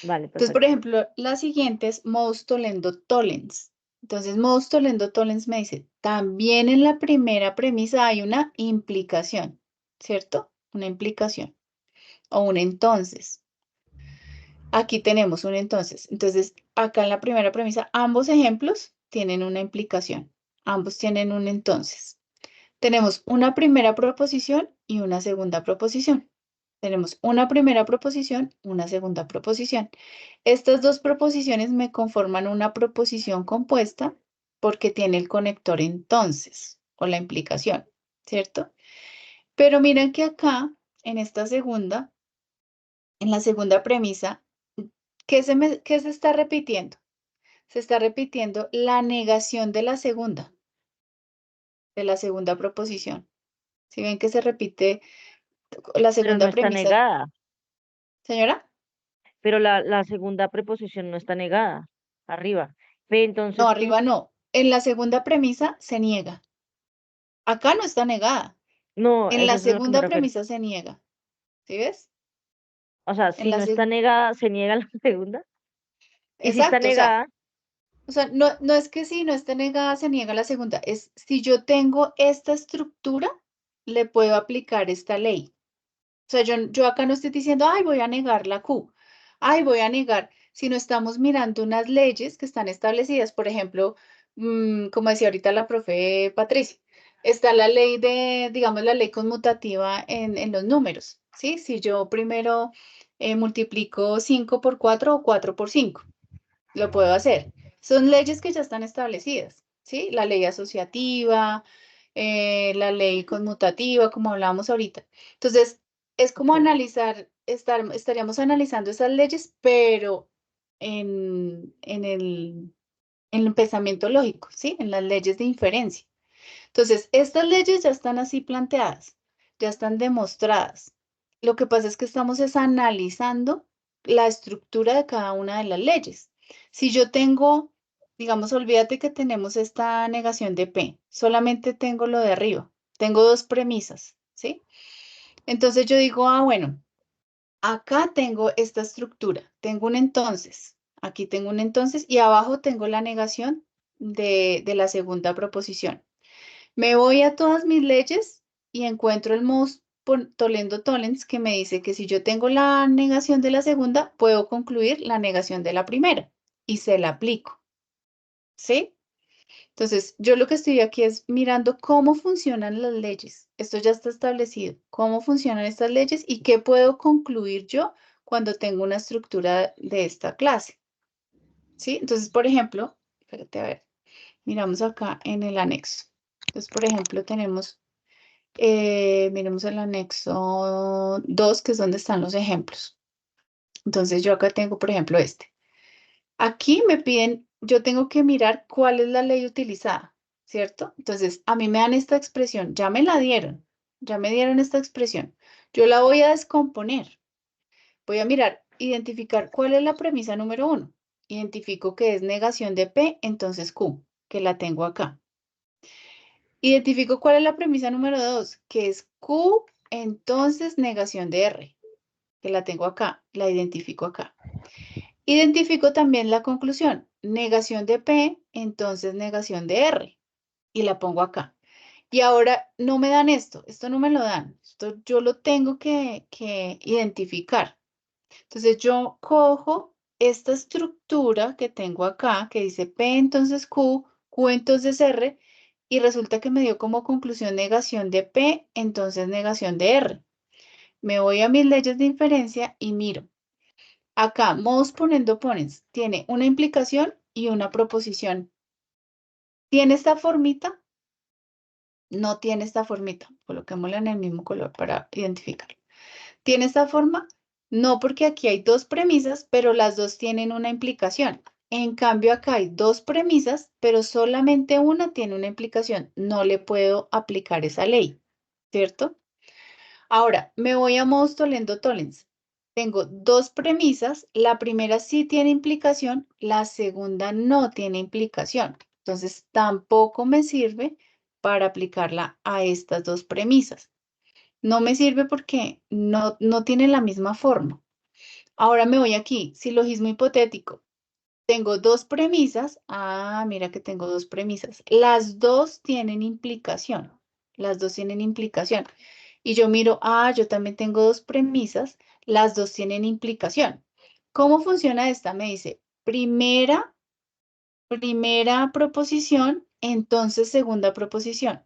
Vale, Entonces, por perfecto. ejemplo, la siguiente es modus tollendo tollens. Entonces, modus tollendo tollens me dice, también en la primera premisa hay una implicación, ¿cierto? Una implicación o un entonces. Aquí tenemos un entonces. Entonces, acá en la primera premisa, ambos ejemplos tienen una implicación. Ambos tienen un entonces. Tenemos una primera proposición y una segunda proposición. Tenemos una primera proposición, una segunda proposición. Estas dos proposiciones me conforman una proposición compuesta porque tiene el conector entonces, o la implicación, ¿cierto? Pero miren que acá, en esta segunda, en la segunda premisa, ¿qué se está repitiendo? Se está repitiendo la negación de la segunda proposición. Si ven que se repite la Pero segunda no está premisa. negada. Señora, Pero la segunda preposición no está negada. Arriba. P, entonces, no, Q. arriba no. En la segunda premisa se niega. Acá no está negada. No, En eso la es a lo que me segunda refiero. premisa se niega. ¿Sí ves? O sea, En si la no seg- está negada, se niega la segunda. Y si está Exacto, negada, o sea, no es que si no esté negada se niega la segunda, es si yo tengo esta estructura, le puedo aplicar esta ley. O sea, yo acá no estoy diciendo, ay, voy a negar la Q, ay, voy a negar, sino estamos mirando unas leyes que están establecidas. Por ejemplo, como decía ahorita la profe Patricia, está la ley digamos, la ley conmutativa en los números, ¿sí? Si yo primero multiplico 5 por 4 o 4 por 5, lo puedo hacer. Son leyes que ya están establecidas, ¿sí? La ley asociativa, la ley conmutativa, como hablábamos ahorita. Entonces, es como ok, analizar, estaríamos analizando esas leyes, pero en el pensamiento lógico, ¿sí? En las leyes de inferencia. Entonces, estas leyes ya están así planteadas, ya están demostradas. Lo que pasa es que estamos analizando la estructura de cada una de las leyes. Si yo tengo, digamos, olvídate que tenemos esta negación de P, solamente tengo lo de arriba, tengo dos premisas, ¿sí? Entonces yo digo, bueno, acá tengo esta estructura, tengo un entonces, aquí tengo un entonces y abajo tengo la negación de la segunda proposición. Me voy a todas mis leyes y encuentro el most tollendo tollens que me dice que si yo tengo la negación de la segunda, puedo concluir la negación de la primera y se la aplico. ¿Sí? Entonces, yo lo que estoy aquí es mirando cómo funcionan las leyes. Esto ya está establecido. Cómo funcionan estas leyes y qué puedo concluir yo cuando tengo una estructura de esta clase. ¿Sí? Entonces, por ejemplo, espérate a ver, miramos acá en el anexo. Entonces, por ejemplo, miremos el anexo 2, que es donde están los ejemplos. Entonces, yo acá tengo, por ejemplo, este. Aquí me piden, yo tengo que mirar cuál es la ley utilizada, ¿cierto? Entonces, a mí me dan esta expresión, ya me dieron esta expresión. Yo la voy a descomponer. Voy a mirar, identificar cuál es la premisa número 1. Identifico que es negación de P, entonces Q, que la tengo acá. Identifico cuál es la premisa número 2, que es Q, entonces negación de R, que la tengo acá, la identifico acá. Identifico también la conclusión, negación de P, entonces negación de R, y la pongo acá. Y ahora no me dan esto no me lo dan, esto yo lo tengo que identificar. Entonces yo cojo esta estructura que tengo acá, que dice P entonces Q, Q entonces R, y resulta que me dio como conclusión negación de P, entonces negación de R. Me voy a mis leyes de inferencia y miro. Acá, most ponendo ponens, tiene una implicación y una proposición. ¿Tiene esta formita? No tiene esta formita. Coloquémosla en el mismo color para identificarlo. ¿Tiene esta forma? No, porque aquí hay dos premisas, pero las dos tienen una implicación. En cambio, acá hay dos premisas, pero solamente una tiene una implicación. No le puedo aplicar esa ley, ¿cierto? Ahora, me voy a most tollendo tollens. Tengo dos premisas. La primera sí tiene implicación, la segunda no tiene implicación. Entonces, tampoco me sirve para aplicarla a estas dos premisas. No me sirve porque no tiene la misma forma. Ahora me voy aquí, silogismo hipotético. Tengo dos premisas. Ah, mira que tengo dos premisas. Las dos tienen implicación. Las dos tienen implicación. Y yo miro, yo también tengo dos premisas. Las dos tienen implicación. ¿Cómo funciona esta? Me dice, primera proposición, entonces segunda proposición.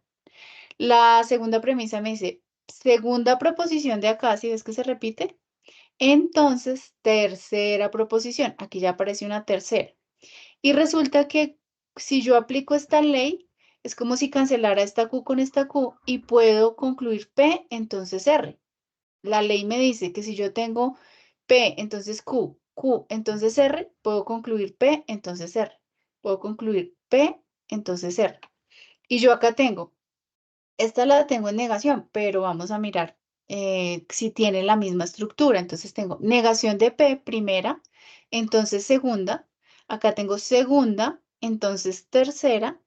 La segunda premisa me dice, segunda proposición de acá, ¿sí ves que se repite? Entonces, tercera proposición. Aquí ya aparece una tercera. Y resulta que si yo aplico esta ley, es como si cancelara esta Q con esta Q y puedo concluir P, entonces R. La ley me dice que si yo tengo P, entonces Q, Q, entonces R, puedo concluir P, entonces R. Puedo concluir P, entonces R. Y yo acá tengo, esta la tengo en negación, pero vamos a mirar si tiene la misma estructura. Entonces tengo negación de P, primera, entonces segunda. Acá tengo segunda, entonces tercera.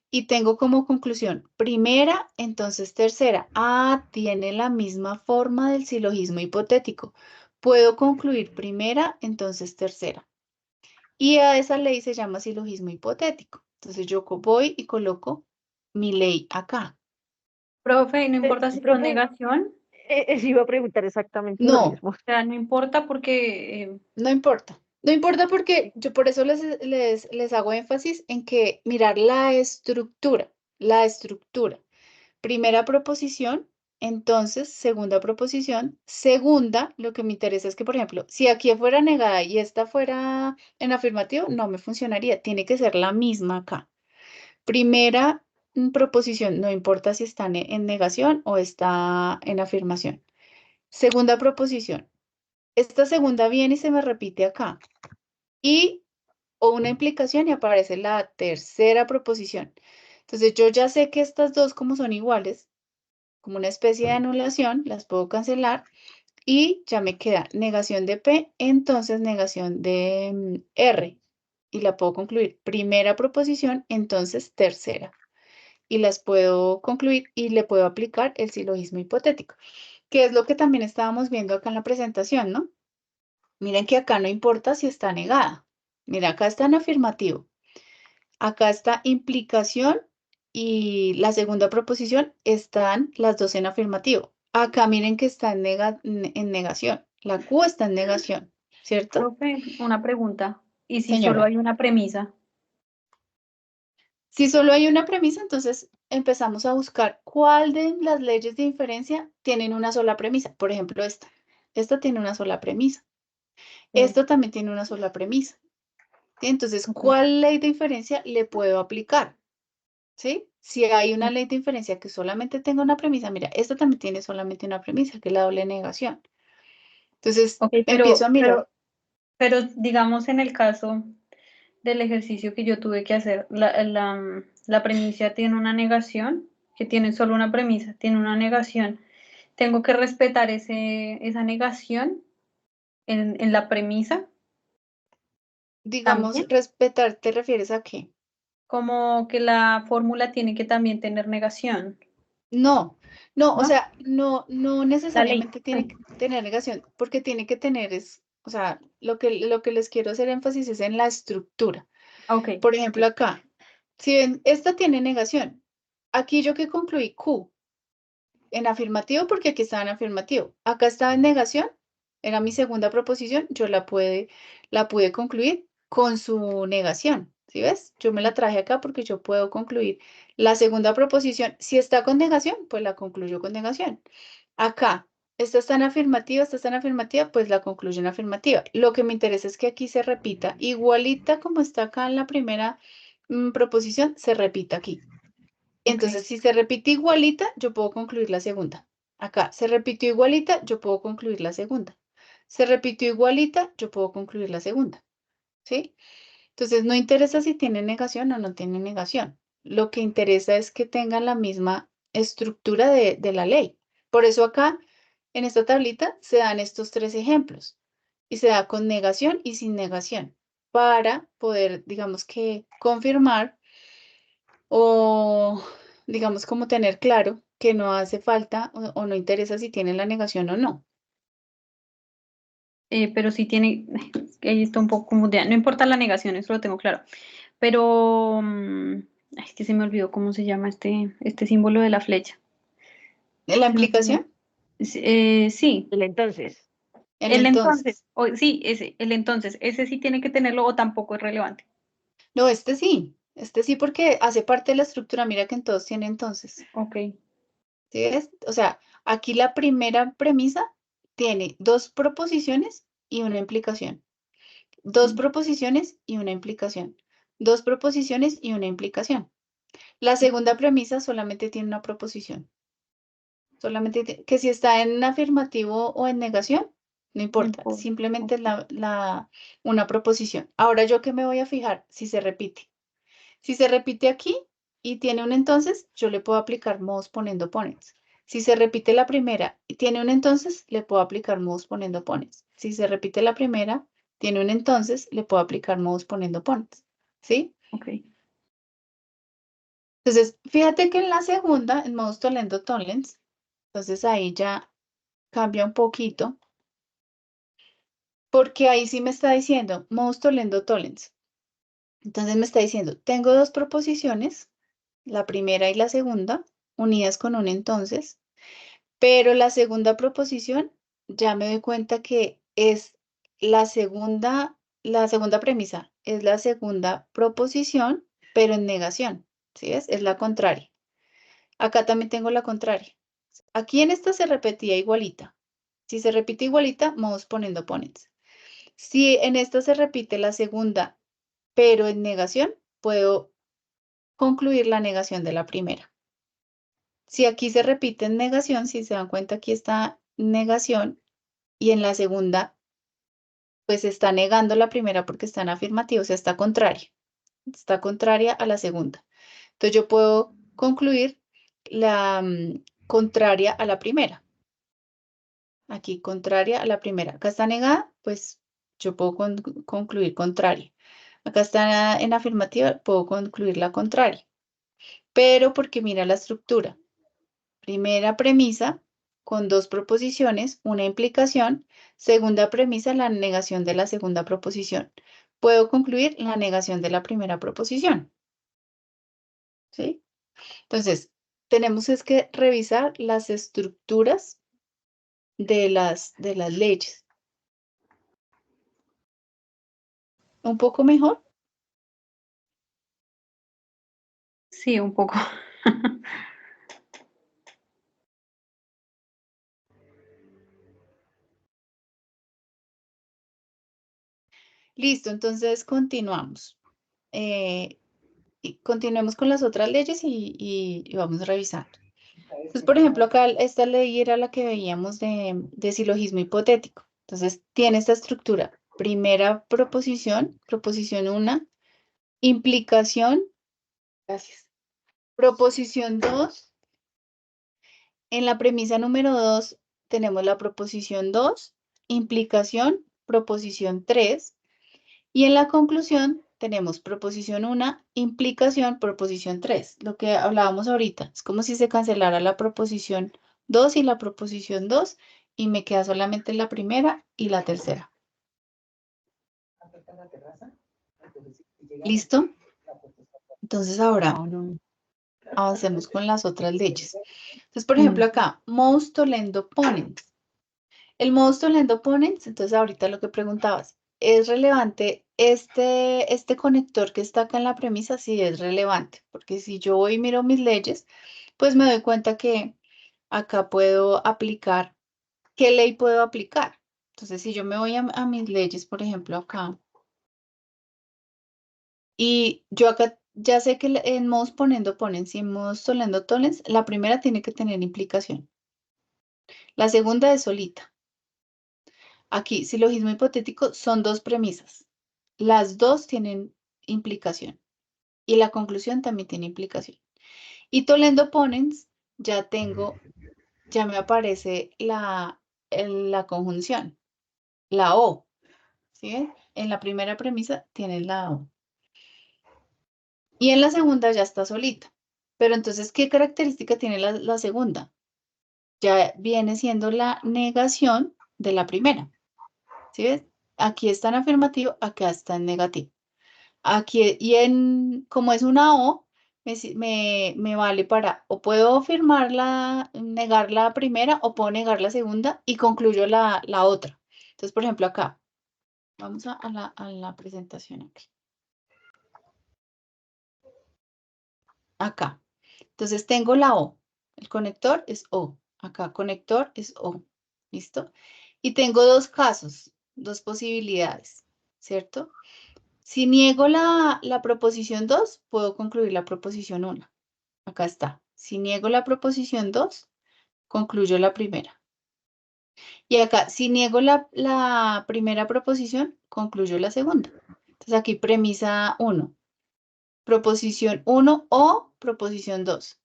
Y tengo como conclusión, primera, entonces tercera. Ah, tiene la misma forma del silogismo hipotético. Puedo concluir primera, entonces tercera. Y a esa ley se llama silogismo hipotético. Entonces yo voy y coloco mi ley acá. Profe, no importa si con profe, negación, Eso iba a preguntar exactamente lo No, mismo. o sea, no importa porque no importa. No importa porque yo por eso les hago énfasis en que mirar la estructura, la estructura. Primera proposición, entonces, segunda proposición. Segunda, lo que me interesa es que, por ejemplo, si aquí fuera negada y esta fuera en afirmativo, no me funcionaría. Tiene que ser la misma acá. Primera proposición, no importa si está en negación o está en afirmación. Segunda proposición. Esta segunda viene y se me repite acá. Y o una implicación y aparece la tercera proposición. Entonces yo ya sé que estas dos como son iguales, como una especie de anulación, las puedo cancelar y ya me queda negación de P, entonces negación de R y la puedo concluir. Primera proposición, entonces tercera. Y las puedo concluir y le puedo aplicar el silogismo hipotético, que es lo que también estábamos viendo acá en la presentación, ¿no? Miren que acá no importa si está negada. Mira, acá está en afirmativo. Acá está implicación y la segunda proposición están las dos en afirmativo. Acá miren que está en negación. La Q está en negación, ¿cierto? profe, una pregunta. ¿Y si solo Señora, hay una premisa? si solo hay una premisa, entonces empezamos a buscar cuál de las leyes de inferencia tienen una sola premisa. Por ejemplo, esta. Esta tiene una sola premisa. Esta también tiene una sola premisa. ¿Sí? Entonces, Ok. ¿cuál ley de inferencia le puedo aplicar? ¿Sí? Si hay una ley de inferencia que solamente tenga una premisa, mira, esta también tiene solamente una premisa, que es la doble negación. Entonces, Ok, empiezo a mirar. pero digamos en el caso del ejercicio que yo tuve que hacer, la premisa tiene una negación, que tiene solo una premisa, tiene una negación. Tengo que respetar esa negación en la premisa Digamos, también, respetar, ¿te refieres a qué? como que la fórmula tiene que también tener negación, No, no, o ¿no? sea, no La ley. necesariamente tiene que tener negación, porque tiene que tener o sea, lo que les quiero hacer énfasis es en la estructura. Ok, Por ejemplo, acá, si ven, esta tiene negación. Aquí yo que concluí Q en afirmativo porque aquí estaba en afirmativo. Acá estaba en negación, era mi segunda proposición, yo la pude concluir con su negación. ¿Sí ves? Yo me la traje acá porque yo puedo concluir la segunda proposición. Si está con negación, pues la concluyo con negación. Acá, esta está en afirmativa, pues la concluyo en afirmativa. Lo que me interesa es que aquí se repita igualita como está acá en la primera proposición, se repita aquí. Entonces, ok. si se repite igualita, yo puedo concluir la segunda. Acá, se repitió igualita, yo puedo concluir la segunda. Se repitió igualita, yo puedo concluir la segunda. ¿Sí? Entonces, no interesa si tiene negación o no tiene negación. Lo que interesa es que tengan la misma estructura de la ley. Por eso acá, en esta tablita, se dan estos tres ejemplos. Y se da con negación y sin negación para poder, digamos que, confirmar o digamos como tener claro que no hace falta o no interesa si tienen la negación o no. Pero sí tiene, es que ahí está un poco confundida. No importa la negación, eso lo tengo claro. Pero es que se me olvidó cómo se llama este símbolo de la flecha. ¿La Se me olvidó. implicación? Sí, El entonces, El el entonces, entonces. sí, el entonces, ese sí tiene que tenerlo o tampoco es relevante. No, este sí porque hace parte de la estructura. Mira que en todos tiene entonces. Ok, ¿Sí ves? O sea, Aquí la primera premisa tiene 2 proposiciones y una implicación. 2 proposiciones y una implicación. 2 proposiciones y una implicación. La segunda premisa solamente tiene una proposición. Solamente que si está en afirmativo o en negación, no importa. importa, Simplemente es una proposición. Ahora, ¿yo qué me voy a fijar? Si se repite. Si se repite aquí y tiene un entonces, yo le puedo aplicar modos poniendo ponens. Si se repite la primera y tiene un entonces, le puedo aplicar modos poniendo ponens. Si se repite la primera, tiene un entonces, le puedo aplicar modos poniendo ponens. ¿Sí? ok. Entonces, fíjate que en la segunda, en modos tolendo tollens, entonces ahí ya cambia un poquito, porque ahí sí me está diciendo modos tolendo tollens. Entonces me está diciendo, tengo 2 proposiciones, la primera y la segunda, unidas con un entonces, pero la segunda proposición ya me doy cuenta que es la segunda premisa, es la segunda proposición, pero en negación, ¿sí ves? Es la contraria. Acá también tengo la contraria. Aquí en esta se repetía igualita. Si se repite igualita, modos poniendo ponens. Si en esta se repite la segunda, pero en negación, puedo concluir la negación de la primera. Si aquí se repite en negación, si se dan cuenta, aquí está negación y en la segunda, pues está negando la primera porque está en afirmativo, o sea, está contraria a la segunda. Entonces yo puedo concluir la contraria a la primera. Aquí contraria a la primera. Acá está negada, pues yo puedo concluir contraria. Acá está en afirmativa, puedo concluir la contraria. Pero porque mira la estructura. Primera premisa con 2 proposiciones, una implicación. Segunda premisa, la negación de la segunda proposición. Puedo concluir la negación de la primera proposición. ¿Sí? Entonces, tenemos es que revisar las estructuras de las leyes. ¿Un poco mejor? Sí, un poco. Listo, entonces continuamos. Y continuemos con las otras leyes y vamos revisando. Entonces, por ejemplo, acá esta ley era la que veíamos de silogismo hipotético. Entonces, tiene esta estructura. Primera proposición, proposición 1, implicación, gracias. Proposición 2, en la premisa número 2 tenemos la proposición 2, implicación, proposición 3, y en la conclusión tenemos proposición 1, implicación, proposición 3. Lo que hablábamos ahorita, es como si se cancelara la proposición 2 y la proposición 2 y me queda solamente la primera y la tercera. ¿Listo? Entonces ahora avancemos con las otras leyes. Entonces, por ejemplo, acá, modus tollendo ponens. El modus tollendo ponens, entonces ahorita lo que preguntabas, ¿es relevante este conector que está acá en la premisa? Sí, es relevante, porque si yo voy y miro mis leyes, pues me doy cuenta que acá puedo aplicar, ¿qué ley puedo aplicar? Entonces, si yo me voy a mis leyes, por ejemplo, acá, y yo acá ya sé que en modus ponendo ponens y en modus tollendo tollens, la primera tiene que tener implicación. La segunda es solita. Aquí, silogismo hipotético, son 2 premisas. Las 2 tienen implicación. Y la conclusión también tiene implicación. Y tollendo ponens, ya me aparece la conjunción, la O. ¿Sí ven? En la primera premisa tiene la O. Y en la segunda ya está solita. Pero entonces, ¿qué característica tiene la segunda? Ya viene siendo la negación de la primera. ¿Sí ves? Aquí está en afirmativo, acá está en negativo. Aquí, como es una O, me vale para, o puedo negar la primera, o puedo negar la segunda, y concluyo la otra. Entonces, por ejemplo, acá, vamos a la presentación aquí. Acá. Entonces, tengo la O. El conector es O. Acá conector es O. ¿Listo? Y tengo dos casos, dos posibilidades, ¿cierto? Si niego la proposición 2, puedo concluir la proposición 1. Acá está. Si niego la proposición 2, concluyo la primera. Y acá, si niego la primera proposición, concluyo la segunda. Entonces aquí premisa 1. Proposición 1 o proposición 2.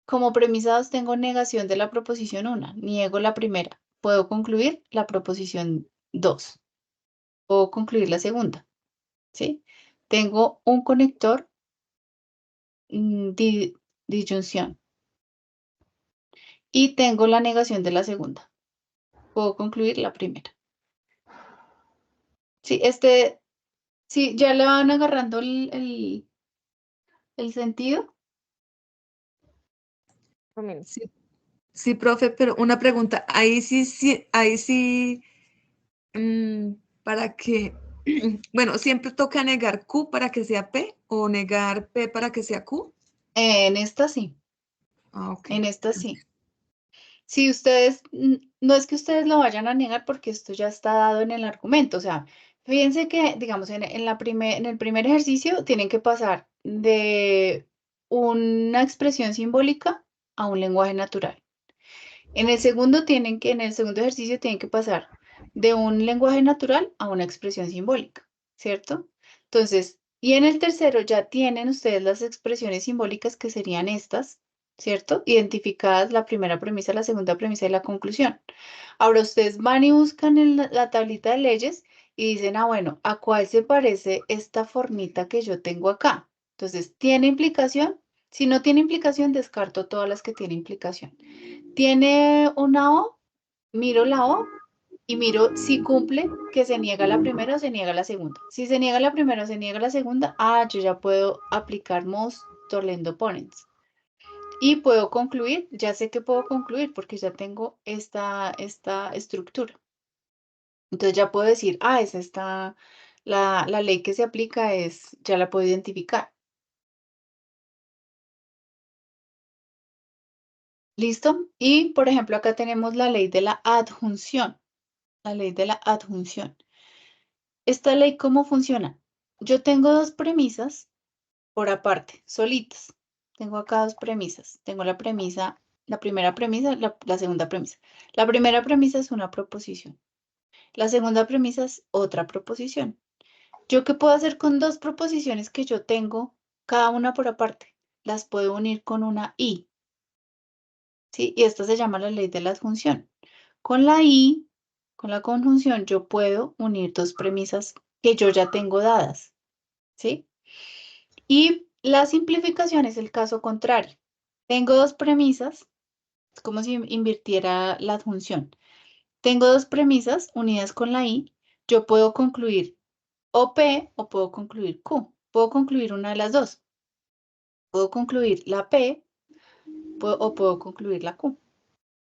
Como premisa 2 tengo negación de la proposición 1. Niego la primera. Puedo concluir la proposición 2. Puedo concluir la segunda. ¿Sí? Tengo un conector disyunción. Y tengo la negación de la segunda. Puedo concluir la primera. Sí, sí, ya le van agarrando el sentido. Sí, sí, profe, pero una pregunta. Ahí sí, para que, bueno, siempre toca negar Q para que sea P o negar P para que sea Q. En esta sí. Ah, ok. En esta sí. Si ustedes, no es que ustedes lo vayan a negar porque esto ya está dado en el argumento. O sea, fíjense que, digamos, en el primer ejercicio tienen que pasar de una expresión simbólica a un lenguaje natural. En el segundo ejercicio tienen que pasar de un lenguaje natural a una expresión simbólica, ¿cierto? Entonces, y en el tercero ya tienen ustedes las expresiones simbólicas que serían estas, ¿cierto? Identificadas la primera premisa, la segunda premisa y la conclusión. Ahora ustedes van y buscan en la tablita de leyes y dicen, ah, bueno, ¿a cuál se parece esta formita que yo tengo acá? Entonces, ¿tiene implicación? Si no tiene implicación, descarto todas las que tienen implicación. ¿Tiene una O? Miro la O y miro si cumple que se niega la primera o se niega la segunda. Si se niega la primera o se niega la segunda, yo ya puedo aplicar most Toledo Ponens. Y puedo concluir, ya sé que puedo concluir porque ya tengo esta estructura. Entonces ya puedo decir, es esta, la ley que se aplica ya la puedo identificar. ¿Listo? Y, por ejemplo, acá tenemos la ley de la adjunción. La ley de la adjunción. ¿Esta ley cómo funciona? Yo tengo dos premisas por aparte, solitas. Tengo acá dos premisas. Tengo la primera premisa, la segunda premisa. La primera premisa es una proposición. La segunda premisa es otra proposición. ¿Yo qué puedo hacer con dos proposiciones que yo tengo, cada una por aparte? Las puedo unir con una I. ¿Sí? Y esta se llama la ley de la adjunción. Con la I, con la conjunción, yo puedo unir dos premisas que yo ya tengo dadas. ¿Sí? Y la simplificación es el caso contrario. Tengo dos premisas, es como si invirtiera la adjunción. Tengo dos premisas unidas con la I, yo puedo concluir o P o puedo concluir Q. Puedo concluir una de las dos. Puedo concluir la P o puedo concluir la Q.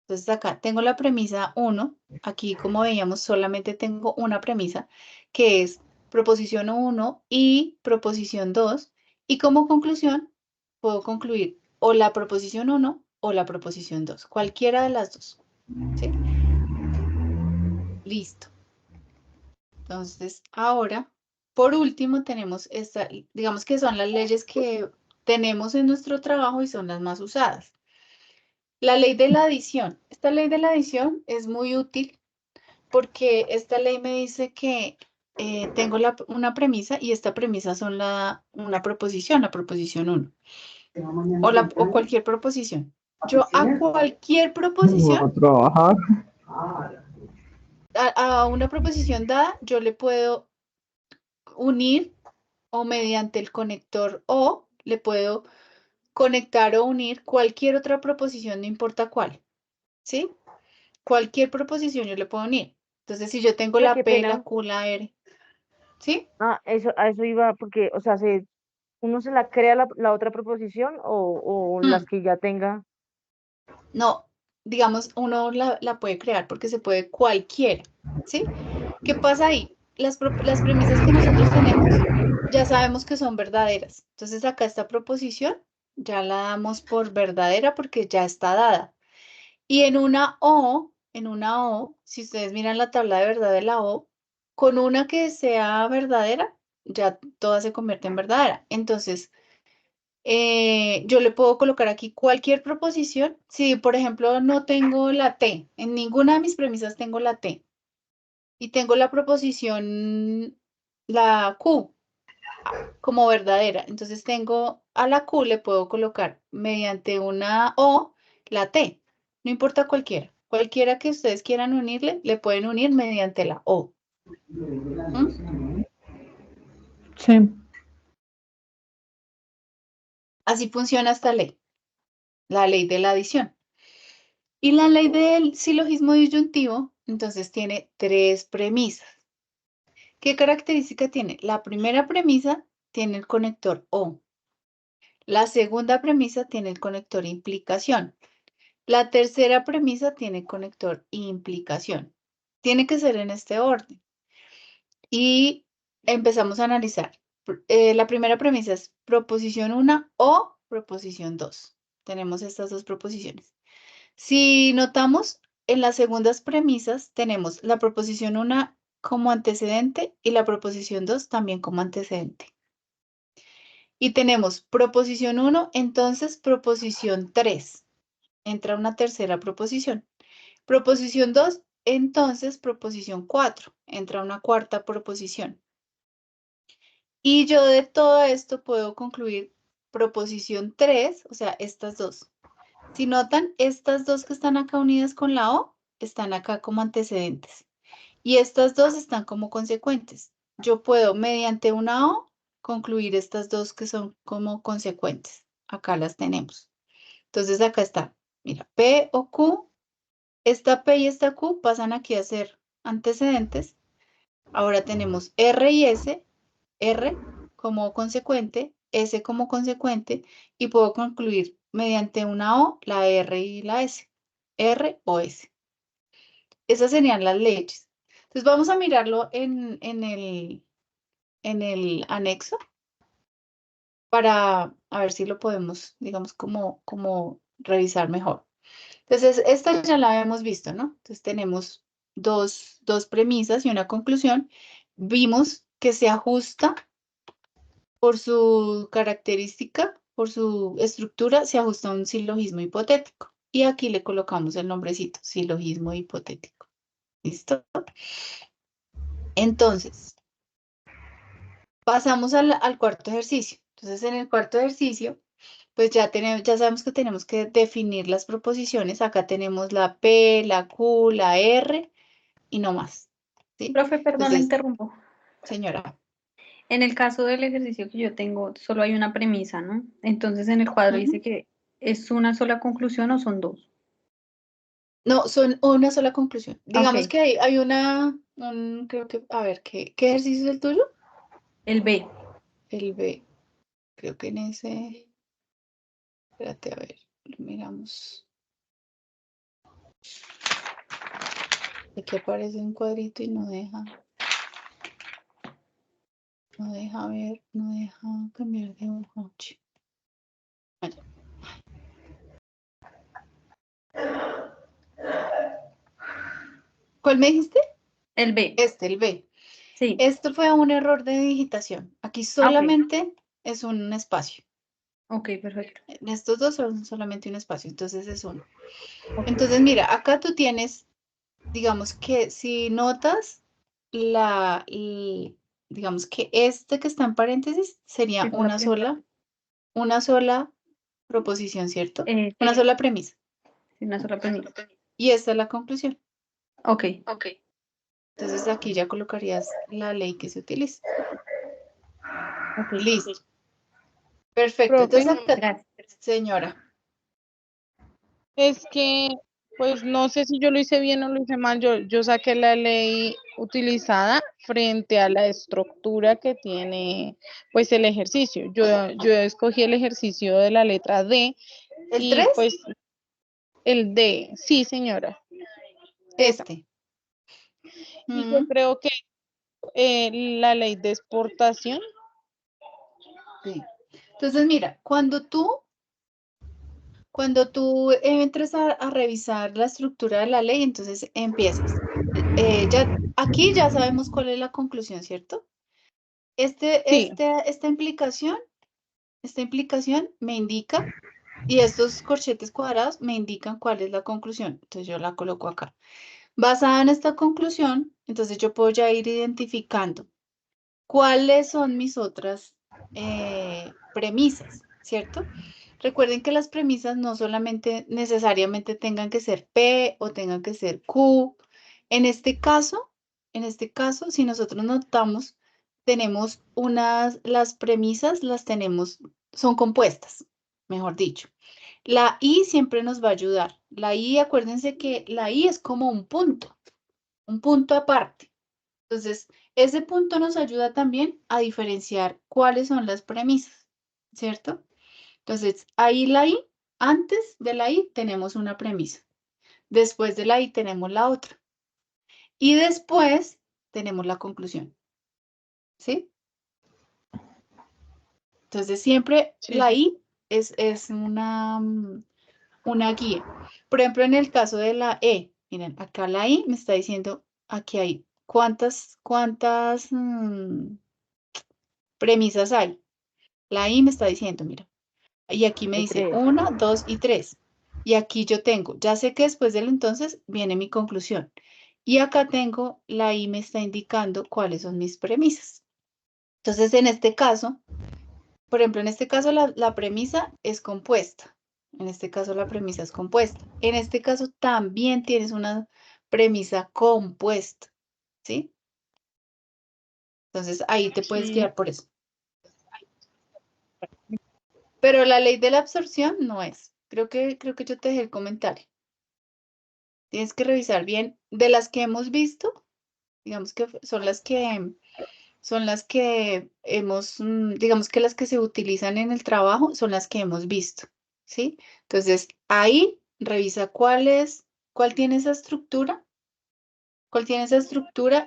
Entonces acá tengo la premisa 1. Aquí, como veíamos, solamente tengo una premisa, que es proposición 1 y proposición 2. Y como conclusión, puedo concluir o la proposición 1 o la proposición 2. Cualquiera de las dos. ¿Sí? Listo. Entonces, ahora, por último, tenemos esta, digamos que son las leyes que tenemos en nuestro trabajo y son las más usadas. La ley de la adición. Esta ley de la adición es muy útil porque esta ley me dice que tengo una premisa y esta premisa son una proposición, la proposición 1. O cualquier proposición. Yo a cualquier proposición, a una proposición dada, yo le puedo unir o mediante el conector O, le puedo conectar o unir cualquier otra proposición, no importa cuál. ¿Sí? Cualquier proposición yo le puedo unir. Entonces, si yo tengo Ay, la qué P, la pena. Q, la R, ¿sí? A eso iba, porque, o sea, uno se la crea la otra proposición o las que ya tenga. No, digamos, uno la puede crear porque se puede cualquiera, ¿sí? ¿Qué pasa ahí? Las premisas que nosotros tenemos ya sabemos que son verdaderas. Entonces, acá esta proposición ya la damos por verdadera porque ya está dada. Y en una O, si ustedes miran la tabla de verdad de la O, con una que sea verdadera, ya toda se convierte en verdadera. Entonces, yo le puedo colocar aquí cualquier proposición. Si, por ejemplo, no tengo la T, en ninguna de mis premisas tengo la T, y tengo la proposición, la Q, como verdadera. Entonces tengo a la Q, le puedo colocar mediante una O, la T. No importa cualquiera. Cualquiera que ustedes quieran unirle, le pueden unir mediante la O. ¿Mm? Sí. Así funciona esta ley, la ley de la adición. Y la ley del silogismo disyuntivo, entonces tiene 3 premisas. ¿Qué característica tiene? La primera premisa tiene el conector O. La segunda premisa tiene el conector implicación. La tercera premisa tiene conector implicación. Tiene que ser en este orden. Y empezamos a analizar. La primera premisa es proposición 1 o proposición 2. Tenemos estas 2 proposiciones. Si notamos, en las segundas premisas tenemos la proposición 1 como antecedente y la proposición 2 también como antecedente. Y tenemos proposición 1, entonces proposición 3. Entra una tercera proposición. Proposición 2, entonces proposición 4. Entra una cuarta proposición. Y yo de todo esto puedo concluir proposición 3, o sea, estas 2. Si notan, estas 2 que están acá unidas con la O, están acá como antecedentes. Y estas 2 están como consecuentes. Yo puedo, mediante una O, concluir estas 2 que son como consecuentes. Acá las tenemos. Entonces acá está, mira, P o Q, esta P y esta Q pasan aquí a ser antecedentes. Ahora tenemos R y S, R como consecuente, S como consecuente, y puedo concluir mediante una O, la R y la S, R o S. Esas serían las leyes. Entonces vamos a mirarlo en el anexo para ver si lo podemos, digamos, como revisar mejor. Entonces, esta ya la habíamos visto, ¿no? Entonces tenemos dos premisas y una conclusión. Vimos que se ajusta por su característica, por su estructura, se ajusta a un silogismo hipotético. Y aquí le colocamos el nombrecito, silogismo hipotético. ¿Listo? Entonces, pasamos al cuarto ejercicio. Entonces, en el cuarto ejercicio, pues ya sabemos que tenemos que definir las proposiciones. Acá tenemos la P, la Q, la R y no más. ¿Sí? Profe, perdón, la Entonces, interrumpo. señora. En el caso del ejercicio que yo tengo, solo hay una premisa, ¿no? Entonces en el cuadro dice que ¿es una sola conclusión o son 2? No, son una sola conclusión. Digamos Ok. que hay creo que, a ver, ¿qué ejercicio es el tuyo? El B. El B. Creo que en ese, espérate, a ver, lo miramos. Aquí aparece un cuadrito y no deja ver, no deja cambiar de hoja. Allá. ¿Cuál me dijiste? El B. El B. Sí. Esto fue un error de digitación. Aquí solamente es un espacio. Ok, perfecto. En estos dos son solamente un espacio, entonces es uno. Entonces, mira, acá tú tienes, digamos que si notas digamos que este que está en paréntesis sería Es una premisa. una sola proposición, ¿cierto? Sí, Una sola premisa. una sola premisa. Y esta es la conclusión. Ok. Entonces aquí ya colocarías la ley que se utiliza. Ok. Listo. Perfecto. Profe, Entonces, acá, Gracias. señora. es que, pues no sé si yo lo hice bien o lo hice mal. Yo saqué la ley utilizada frente a la estructura que tiene, pues, el ejercicio. Yo escogí el ejercicio de la letra D ¿El y 3? pues el D, sí, señora. Esa. Este. Y yo creo que la ley de exportación. Sí. Entonces, mira, cuando tú Cuando tú entres a revisar la estructura de la ley, entonces empiezas. Aquí ya sabemos cuál es la conclusión, ¿cierto? Sí. Esta implicación me indica, y estos corchetes cuadrados me indican cuál es la conclusión. Entonces yo la coloco acá. Basada en esta conclusión, entonces yo puedo ya ir identificando cuáles son mis otras premisas, ¿cierto? Recuerden que las premisas no solamente necesariamente tengan que ser P o tengan que ser Q. En este caso, si nosotros notamos, tenemos las premisas son compuestas, mejor dicho. La I siempre nos va a ayudar. La I, acuérdense que la I es como un punto aparte. Entonces, ese punto nos ayuda también a diferenciar cuáles son las premisas, ¿cierto? Entonces, ahí la I, antes de la I tenemos una premisa. Después de la I tenemos la otra. Y después tenemos la conclusión. ¿Sí? Entonces, siempre Sí, la sí. I es una guía. Por ejemplo, en el caso de la E, miren, acá la I me está diciendo, aquí hay cuántas premisas hay. La I me está diciendo, mira. Y aquí me Hay dice 3. 1, 2 y 3. Y aquí yo tengo, ya sé que después del entonces viene mi conclusión. Y acá tengo, la I me está indicando cuáles son mis premisas. Entonces, en este caso, por ejemplo, en este caso la premisa es compuesta. En este caso la premisa es compuesta. En este caso también tienes una premisa compuesta, ¿sí? Entonces, ahí te puedes Sí. guiar por eso. Pero la ley de la absorción no es. Creo que yo te dejé el comentario. Tienes que revisar bien. De las que hemos visto, digamos que son las que hemos, digamos que las que se utilizan en el trabajo son las que hemos visto, ¿sí? Entonces, ahí revisa cuál tiene esa estructura,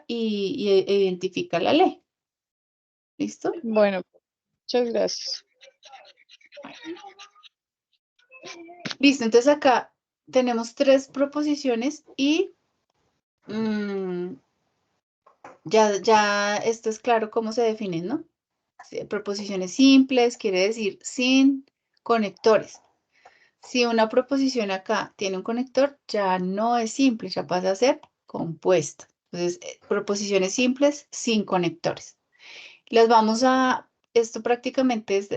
y identifica la ley. ¿Listo? Bueno, muchas gracias. Listo, entonces acá tenemos 3 proposiciones y ya esto es claro cómo se definen, ¿no? Sí, proposiciones simples quiere decir sin conectores. Si una proposición acá tiene un conector, ya no es simple, ya pasa a ser compuesta. Entonces, proposiciones simples sin conectores. Esto prácticamente es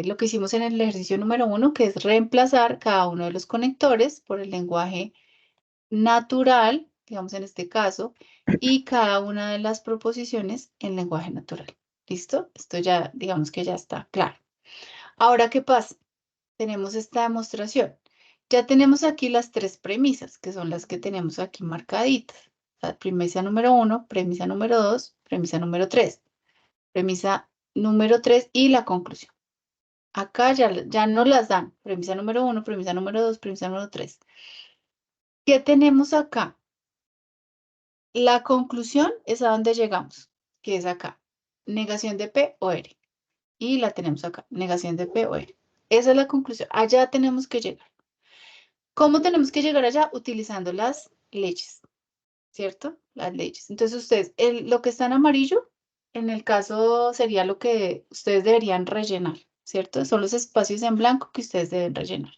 lo que hicimos en el ejercicio número 1, que es reemplazar cada uno de los conectores por el lenguaje natural, digamos en este caso, y cada una de las proposiciones en lenguaje natural. ¿Listo? Esto ya, digamos que ya está claro. Ahora, ¿qué pasa? Tenemos esta demostración. Ya tenemos aquí las 3 premisas, que son las que tenemos aquí marcaditas. La premisa número 1, premisa número 2, premisa número 3. Premisa número 3 y la conclusión. Acá ya nos las dan. Premisa número 1, premisa número 2, premisa número 3. ¿Qué tenemos acá? La conclusión es a donde llegamos, que es acá. Negación de P o R. Y la tenemos acá. Negación de P o R. Esa es la conclusión. Allá tenemos que llegar. ¿Cómo tenemos que llegar allá? Utilizando las leyes, ¿cierto? Las leyes. Entonces ustedes, lo que está en amarillo, en el caso sería lo que ustedes deberían rellenar, ¿cierto? Son los espacios en blanco que ustedes deben rellenar.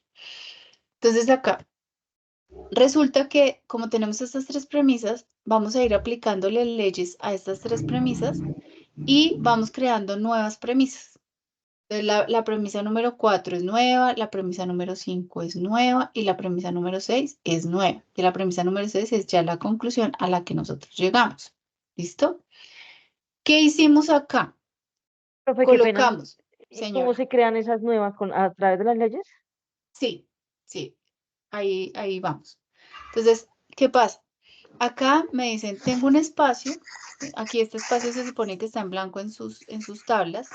Entonces acá, resulta que como tenemos estas 3 premisas, vamos a ir aplicándole leyes a estas 3 premisas y vamos creando nuevas premisas. Entonces, la premisa número 4 es nueva, la premisa número 5 es nueva y la premisa número 6 es nueva. Y la premisa número 6 es ya la conclusión a la que nosotros llegamos. ¿Listo? ¿Qué hicimos acá? Profe, qué pena. Colocamos, ¿Cómo señora. se crean esas nuevas a través de las leyes? Sí, sí, ahí vamos. Entonces, ¿qué pasa? Acá me dicen, tengo un espacio, aquí este espacio se supone que está en blanco en sus tablas,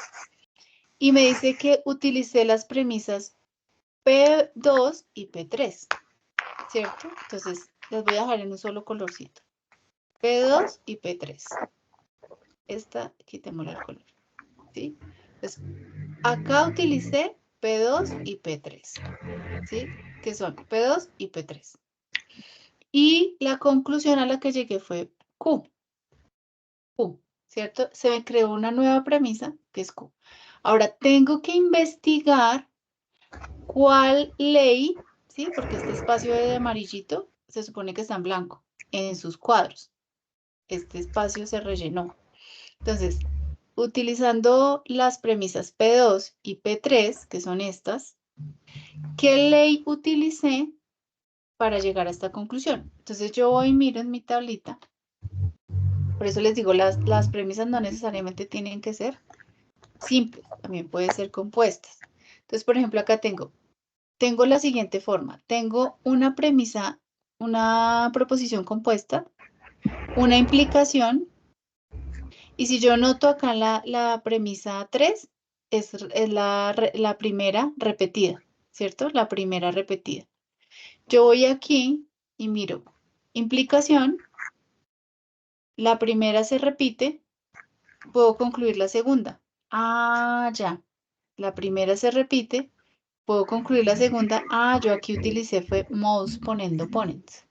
y me dice que utilicé las premisas P2 y P3, ¿cierto? Entonces, les voy a dejar en un solo colorcito. P2 y P3. Esta, quitémosle el color, ¿sí? Entonces, acá utilicé P2 y P3, ¿sí? Que son P2 y P3. Y la conclusión a la que llegué fue Q. Q, ¿cierto? Se me creó una nueva premisa que es Q. Ahora tengo que investigar cuál ley, ¿sí? Porque este espacio de amarillito se supone que está en blanco en sus cuadros. Este espacio se rellenó. Entonces, utilizando las premisas P2 y P3, que son estas, ¿qué ley utilicé para llegar a esta conclusión? Entonces yo voy y miro en mi tablita. Por eso les digo, las premisas no necesariamente tienen que ser simples, también pueden ser compuestas. Entonces, por ejemplo, acá tengo la siguiente forma. Tengo una premisa, una proposición compuesta, una implicación, y si yo noto acá la premisa 3, es la primera repetida, ¿cierto? La primera repetida. Yo voy aquí y miro implicación, la primera se repite, puedo concluir la segunda. Ah, ya. La primera se repite, puedo concluir la segunda. Ah, yo aquí utilicé fue most ponendo ponens.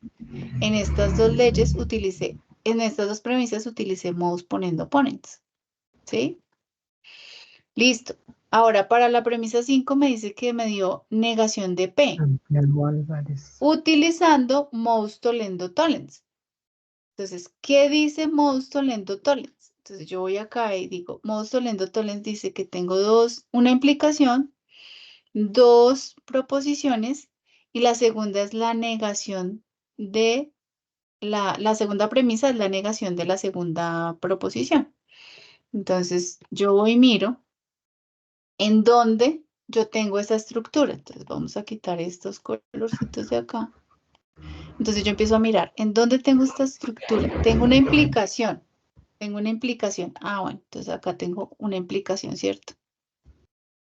En estas dos leyes utilicé, en estas dos premisas utilicé most ponendo ponens. ¿Sí? Listo. Ahora para la premisa 5 me dice que me dio negación de P. Utilizando most tollendo tollens. Entonces, ¿qué dice most tollendo tollens? Entonces yo voy acá y digo, most tollendo tollens dice que tengo una implicación, dos proposiciones, y la segunda es la negación de, la segunda premisa es la negación de la segunda proposición. Entonces yo voy y miro en dónde yo tengo esa estructura. Entonces vamos a quitar estos colorcitos de acá. Entonces yo empiezo a mirar, ¿en dónde tengo esta estructura? Tengo una implicación. Tengo una implicación. Ah, bueno, entonces acá tengo una implicación, ¿cierto?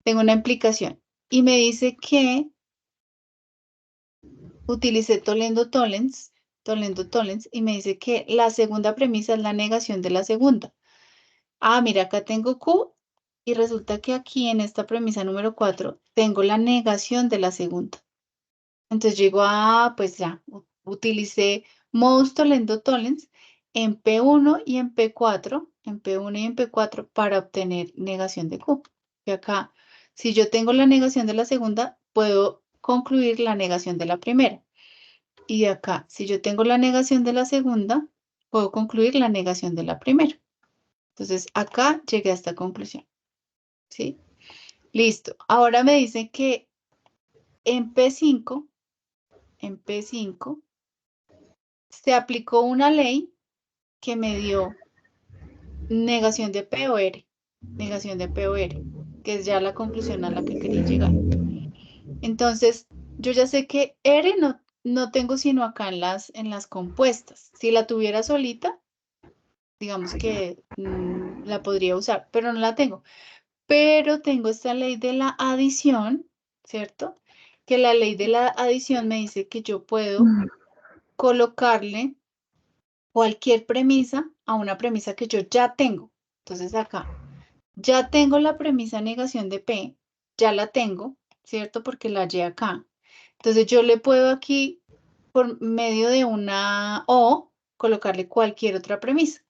Tengo una implicación. Y me dice que utilicé tollendo tollens, y me dice que la segunda premisa es la negación de la segunda. Ah, mira, acá tengo Q y resulta que aquí en esta premisa número 4 tengo la negación de la segunda. Entonces digo, pues ya, utilicé most tollendo tollens en P1 y en P4, para obtener negación de Q. Y acá, si yo tengo la negación de la segunda, puedo concluir la negación de la primera. Y de acá, si yo tengo la negación de la segunda, puedo concluir la negación de la primera. Entonces, acá llegué a esta conclusión. ¿Sí? Listo. Ahora me dice que en P5, se aplicó una ley que me dio negación de P o R. Negación de P o R, que es ya la conclusión a la que quería llegar. Entonces, yo ya sé que R no tengo sino acá en las compuestas. Si la tuviera solita, digamos que la podría usar, pero no la tengo. Pero tengo esta ley de la adición, ¿cierto? Que la ley de la adición me dice que yo puedo colocarle cualquier premisa a una premisa que yo ya tengo. Entonces acá, ya tengo la premisa negación de P, ya la tengo, ¿cierto? Porque la hallé acá. Entonces yo le puedo aquí, por medio de una O, colocarle cualquier otra premisa.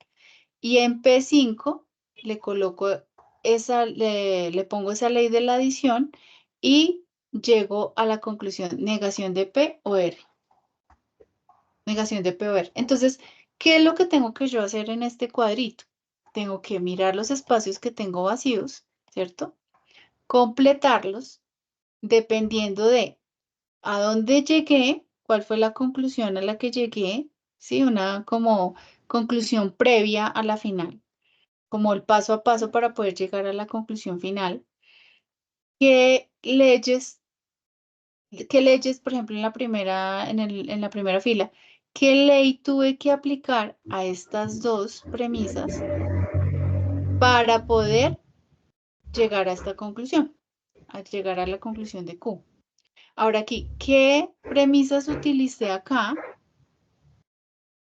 Y en P5 le coloco le pongo esa ley de la adición y llego a la conclusión negación de P o R. Negación de P o R. Entonces, ¿qué es lo que tengo que yo hacer en este cuadrito? Tengo que mirar los espacios que tengo vacíos, ¿cierto? Completarlos dependiendo de a dónde llegué, cuál fue la conclusión a la que llegué, ¿sí? Una como conclusión previa a la final, como el paso a paso para poder llegar a la conclusión final. ¿Qué leyes, por ejemplo, en la primera fila, qué ley tuve que aplicar a estas dos premisas para poder llegar a esta conclusión, a llegar a la conclusión de Q? Ahora aquí, ¿qué premisas utilicé acá?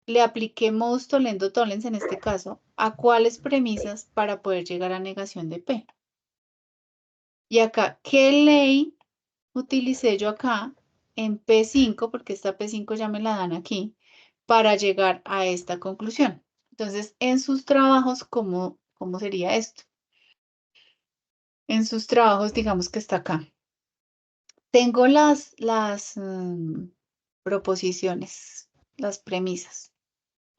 Le apliqué most tollendo tollens en este caso, ¿a cuáles premisas para poder llegar a negación de P? Y acá, ¿qué ley utilicé yo acá en P5? Porque esta P5 ya me la dan aquí, para llegar a esta conclusión. Entonces, en sus trabajos, ¿cómo sería esto? En sus trabajos, digamos que está acá. Tengo las proposiciones, las premisas,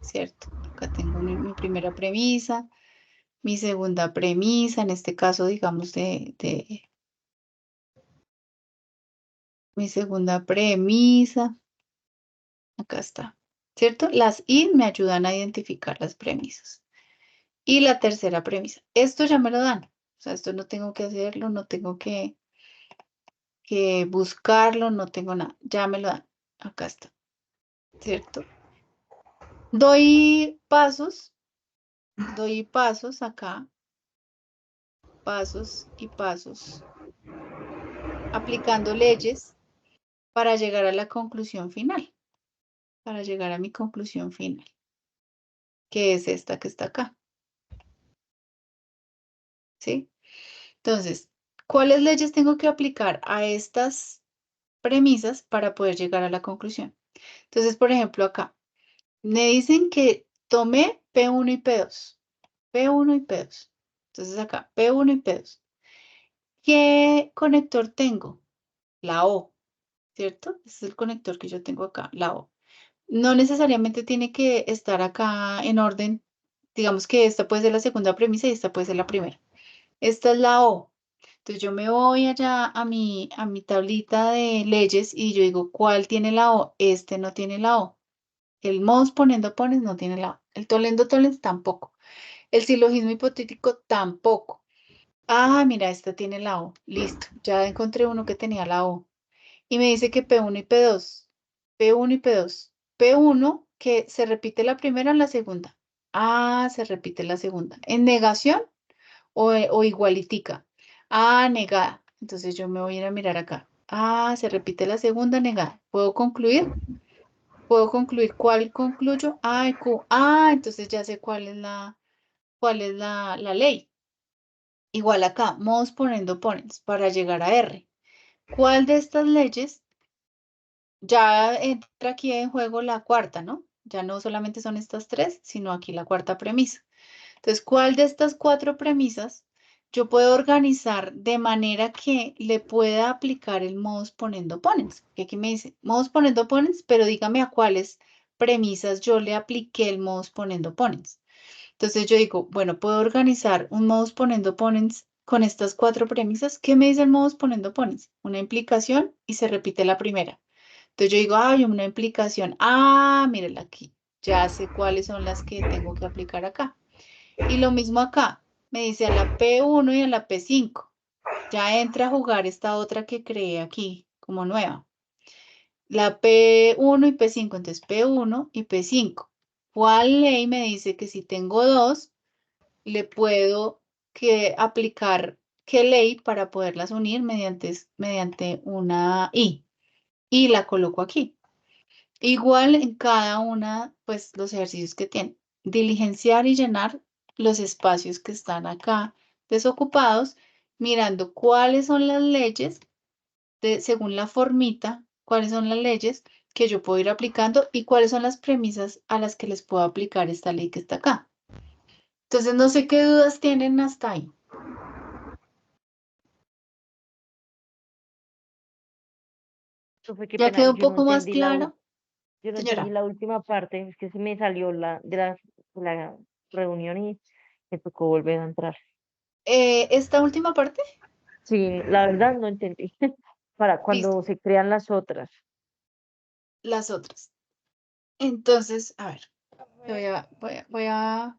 ¿cierto? Acá tengo mi primera premisa, mi segunda premisa, en este caso, digamos, mi segunda premisa. Acá está, ¿cierto? Las I me ayudan a identificar las premisas. Y la tercera premisa. Esto ya me lo dan. O sea, esto no tengo que hacerlo, no tengo que buscarlo, no tengo nada. Ya me lo dan. Acá está, ¿cierto? Doy pasos acá. Pasos y pasos. Aplicando leyes para llegar a la conclusión final. Para llegar a mi conclusión final. Que es esta que está acá. ¿Sí? Entonces, ¿cuáles leyes tengo que aplicar a estas premisas para poder llegar a la conclusión? Entonces, por ejemplo, acá me dicen que tomé P1 y P2. P1 y P2. Entonces acá, P1 y P2. ¿Qué conector tengo? La O, ¿cierto? Este es el conector que yo tengo acá, la O. No necesariamente tiene que estar acá en orden. Digamos que esta puede ser la segunda premisa y esta puede ser la primera. Esta es la O. Entonces yo me voy allá a mi tablita de leyes y yo digo, ¿cuál tiene la O? Este no tiene la O. El modus ponendo pones no tiene la O. El tollendo tollens tampoco. El silogismo hipotético tampoco. Ah, mira, esta tiene la O. Listo. Ya encontré uno que tenía la O. Y me dice que P1 y P2. P1 y P2. P1 que se repite la primera o la segunda. Ah, se repite la segunda. ¿En negación o igualitica? Ah, negada. Entonces yo me voy a ir a mirar acá. Ah, se repite la segunda, negada. ¿Puedo concluir? ¿Puedo concluir? ¿Cuál concluyo? Ah, Q. Ah, entonces ya sé cuál es la ley. Igual acá, modus ponendo ponens para llegar a R. ¿Cuál de estas leyes ya entra aquí en juego la cuarta, ¿no? Ya no solamente son estas tres, sino aquí la cuarta premisa. Entonces, ¿cuál de estas cuatro premisas yo puedo organizar de manera que le pueda aplicar el modus ponendo ponens? Porque aquí me dice modus ponendo ponens, pero dígame a cuáles premisas yo le apliqué el modus ponendo ponens. Entonces yo digo, bueno, puedo organizar un modus ponendo ponens con estas cuatro premisas. ¿Qué me dice el modus ponendo ponens? Una implicación y se repite la primera. Entonces yo digo, hay una implicación. Ah, mírenla aquí. Ya sé cuáles son las que tengo que aplicar acá. Y lo mismo acá. Me dice a la P1 y a la P5. Ya entra a jugar esta otra que creé aquí como nueva. La P1 y P5. Entonces P1 y P5. ¿Cuál ley me dice que si tengo dos, le puedo aplicar qué ley para poderlas unir mediante una I? Y la coloco aquí. Igual en cada una, pues los ejercicios que tienen. Diligenciar y llenar los espacios que están acá desocupados, mirando cuáles son las leyes, según la formita, cuáles son las leyes que yo puedo ir aplicando y cuáles son las premisas a las que les puedo aplicar esta ley que está acá. Entonces, no sé qué dudas tienen hasta ahí. Profe, qué ¿Ya pena, quedó un poco más claro? yo no entendí Señora, la última parte, es que se me salió de la reunión y me tocó volver a entrar. esta última parte, Sí, la verdad no entendí. Para listo, cuando se crean las otras. las otras. Entonces, a ver, voy a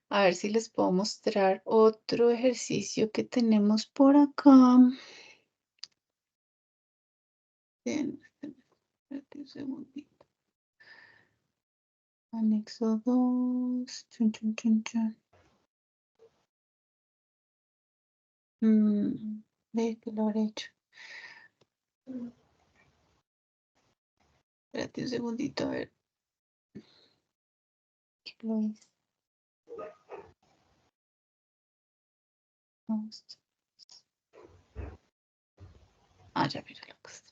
ver si les puedo mostrar otro ejercicio que tenemos por acá. Bien, espérate un segundito. Anexo 2. Chun, chun, chun, chun. Ve que lo habré hecho. Espérate un segundito, a ver. ¿Qué lo hice? Vamos. ya mira lo que es.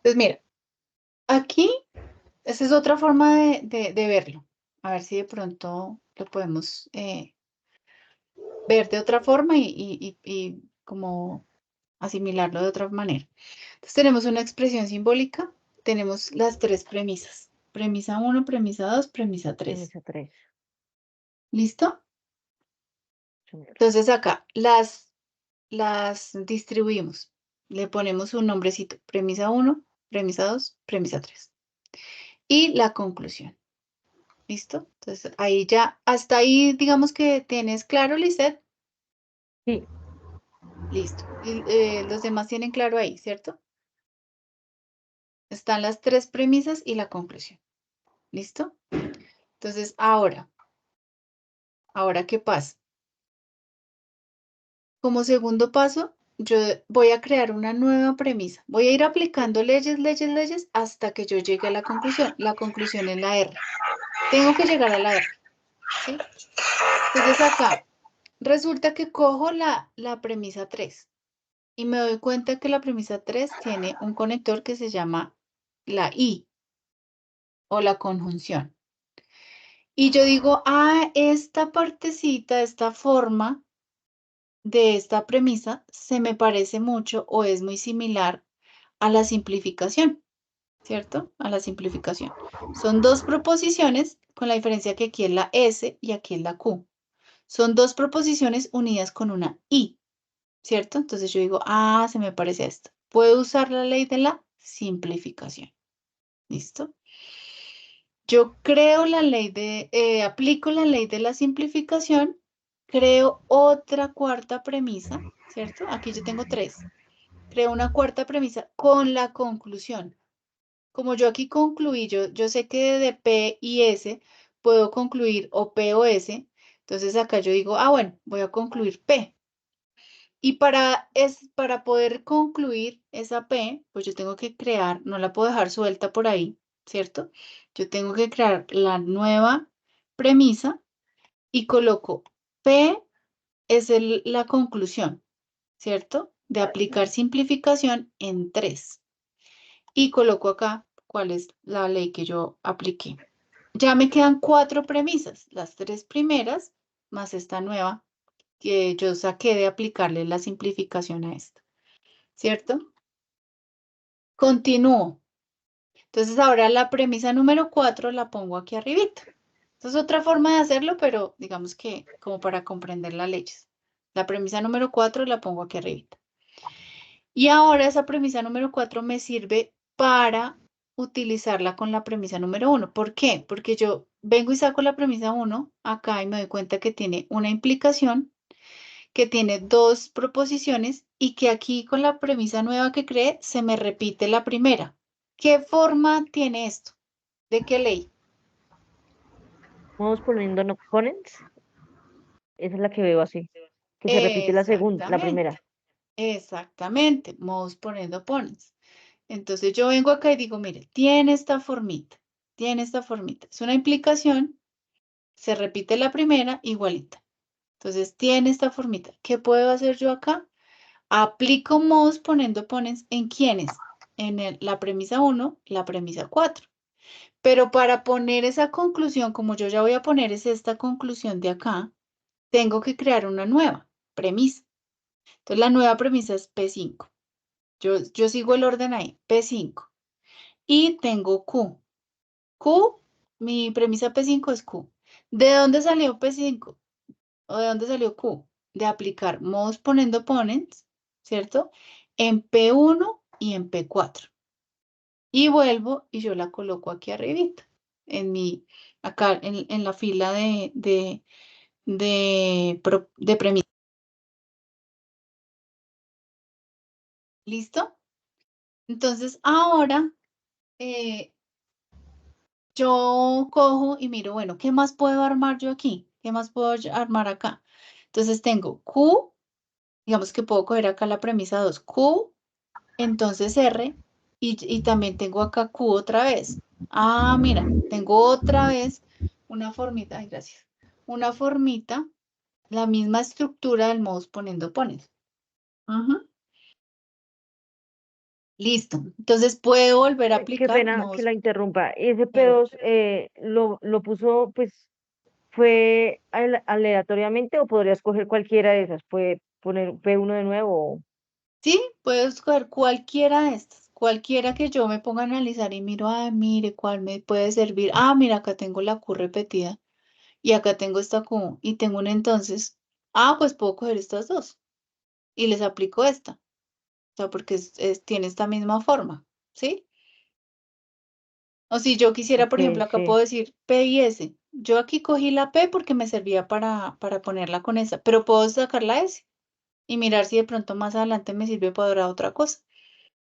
Pues mira, aquí, esa es otra forma de verlo. A ver si de pronto lo podemos ver de otra forma y como asimilarlo de otra manera. Entonces tenemos una expresión simbólica, tenemos las tres premisas. Premisa 1, premisa 2, premisa 3. Premisa 3. ¿Listo? Entonces acá las distribuimos. Le ponemos un nombrecito. Premisa 1, premisa 2, premisa 3. Y la conclusión. ¿Listo? Entonces ahí ya, hasta ahí digamos que tienes claro, Lisette. Sí. Listo. Y, los demás tienen claro ahí, ¿cierto? Están las tres premisas y la conclusión. ¿Listo? Entonces, ahora, ¿qué pasa? Como segundo paso, yo voy a crear una nueva premisa. Voy a ir aplicando leyes, leyes, leyes, hasta que yo llegue a la conclusión. La conclusión es la R. Tengo que llegar a la R, ¿sí? Entonces acá, resulta que cojo la premisa 3 y me doy cuenta que la premisa 3 tiene un conector que se llama la I o la conjunción. Y yo digo, esta partecita, esta forma de esta premisa se me parece mucho o es muy similar a la simplificación, ¿cierto? A la simplificación. Son dos proposiciones con la diferencia que aquí es la S y aquí es la Q. Son dos proposiciones unidas con una I, ¿cierto? Entonces yo digo, se me parece a esto. Puedo usar la ley de la simplificación. ¿Listo? Yo creo la ley aplico la ley de la simplificación, creo otra cuarta premisa, ¿cierto? Aquí yo tengo tres. Creo una cuarta premisa con la conclusión. Como yo aquí concluí, yo sé que de P y S puedo concluir o P o S, entonces acá yo digo, bueno, voy a concluir P. Y para poder concluir esa P, pues yo tengo que crear, no la puedo dejar suelta por ahí, ¿cierto? Yo tengo que crear la nueva premisa y coloco P es la conclusión, ¿cierto? De aplicar simplificación en 3. Y coloco acá cuál es la ley que yo apliqué. Ya me quedan 4 premisas, las 3 primeras más esta nueva que yo saqué de aplicarle la simplificación a esto, ¿cierto? Continúo. Entonces ahora la premisa número 4 la pongo aquí arribita. Esta es otra forma de hacerlo, pero digamos que como para comprender las leyes. La premisa número 4 la pongo aquí arribita. Y ahora esa premisa número 4 me sirve para utilizarla con la premisa número 1. ¿Por qué? Porque yo vengo y saco la premisa 1 acá y me doy cuenta que tiene una implicación, que tiene dos proposiciones y que aquí con la premisa nueva que creé se me repite la primera. ¿Qué forma tiene esto? ¿De qué ley? Vamos poniendo no components. Esa es la que veo así. Que se repite la segunda, la primera. Exactamente. Modus ponendo opponens. Entonces yo vengo acá y digo, mire, tiene esta formita. Tiene esta formita. Es una implicación. Se repite la primera igualita. Entonces tiene esta formita. ¿Qué puedo hacer yo acá? Aplico modus ponendo opponens en quiénes. En la premisa 1, la premisa 4. Pero para poner esa conclusión, como yo ya voy a poner esta conclusión de acá, tengo que crear una nueva premisa. Entonces la nueva premisa es P5. Yo sigo el orden ahí, P5. Y tengo Q. Q, mi premisa P5 es Q. ¿De dónde salió P5? ¿O de dónde salió Q? De aplicar modus ponendo opponents, ¿cierto? En P1 y en P4. Y vuelvo y yo la coloco aquí arribita, acá en la fila de premisas. ¿Listo? Entonces ahora yo cojo y miro, bueno, ¿qué más puedo armar yo aquí? ¿Qué más puedo armar acá? Entonces tengo Q, digamos que puedo coger acá la premisa 2, Q, entonces R, Y también tengo acá Q otra vez. Ah, mira, tengo otra vez una formita, ay, gracias. Una formita, la misma estructura del modus ponendo ponens. Ajá. Listo. Entonces puedo volver a Qué aplicar pena que modus. la interrumpa. Ese P2 lo puso, pues, ¿fue aleatoriamente o podría escoger cualquiera de esas? ¿Puede poner P1 de nuevo? Sí, puedo escoger cualquiera de estas, cualquiera que yo me ponga a analizar y miro, ah, mire, cuál me puede servir. Ah, mira, acá tengo la Q repetida y acá tengo esta Q y tengo un entonces. Ah, pues puedo coger estas dos y les aplico esta. O sea, porque tiene esta misma forma, ¿sí? O si yo quisiera, por Ok, ejemplo, acá sí. puedo decir P y S. Yo aquí cogí la P porque me servía para ponerla con esa, pero puedo sacar la S y mirar si de pronto más adelante me sirve para otra cosa.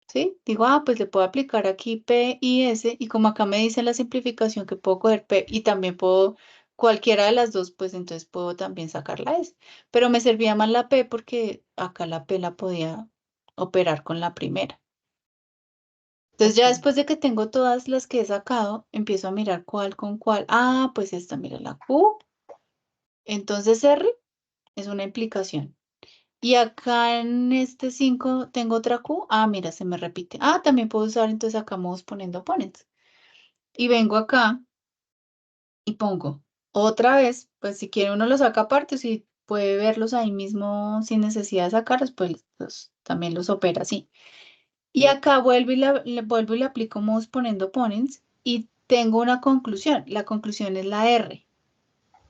¿Sí? Digo, ah, pues le puedo aplicar aquí P y S, y como acá me dice la simplificación que puedo coger P y también puedo, cualquiera de las dos, pues entonces puedo también sacar la S. Pero me servía más la P porque acá la P la podía operar con la primera. Entonces ya Ok. después de que tengo todas las que he sacado, empiezo a mirar cuál con cuál. Ah, pues esta, mira la Q. Entonces R es una implicación. Y acá en este 5 tengo otra Q. Ah, mira, se me repite. Ah, también puedo usar, entonces acá vamos poniendo opponents. Y vengo acá y pongo otra vez, pues si quiere uno los saca aparte, si puede verlos ahí mismo sin necesidad de sacarlos, pues también los opera así. Y acá vuelvo y le aplico mouse poniendo opponents y tengo una conclusión. La conclusión es la R.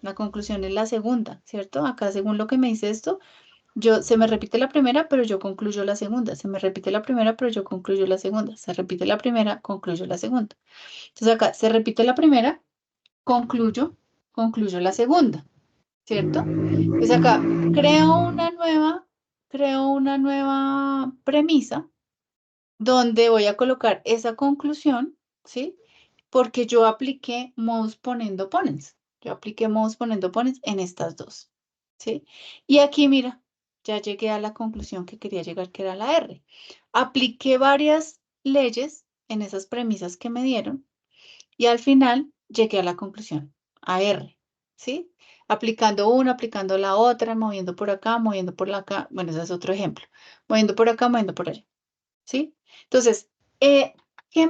La conclusión es la segunda, ¿cierto? Acá según lo que me dice esto, se me repite la primera, pero yo concluyo la segunda. Se me repite la primera, pero yo concluyo la segunda. Se repite la primera, concluyo la segunda. Entonces acá se repite la primera, concluyo la segunda, ¿cierto? Entonces acá creo una nueva premisa donde voy a colocar esa conclusión, ¿sí? Porque yo apliqué mouse poniendo opponents. Yo apliqué mouse poniendo opponents en estas dos, ¿sí? Y aquí, mira, ya llegué a la conclusión que quería llegar, que era la R. Apliqué varias leyes en esas premisas que me dieron y al final llegué a la conclusión, a R, ¿sí? Aplicando una, aplicando la otra, moviendo por acá, moviendo por acá. Bueno, ese es otro ejemplo. Moviendo por acá, moviendo por allá, ¿sí? Entonces, ¿qué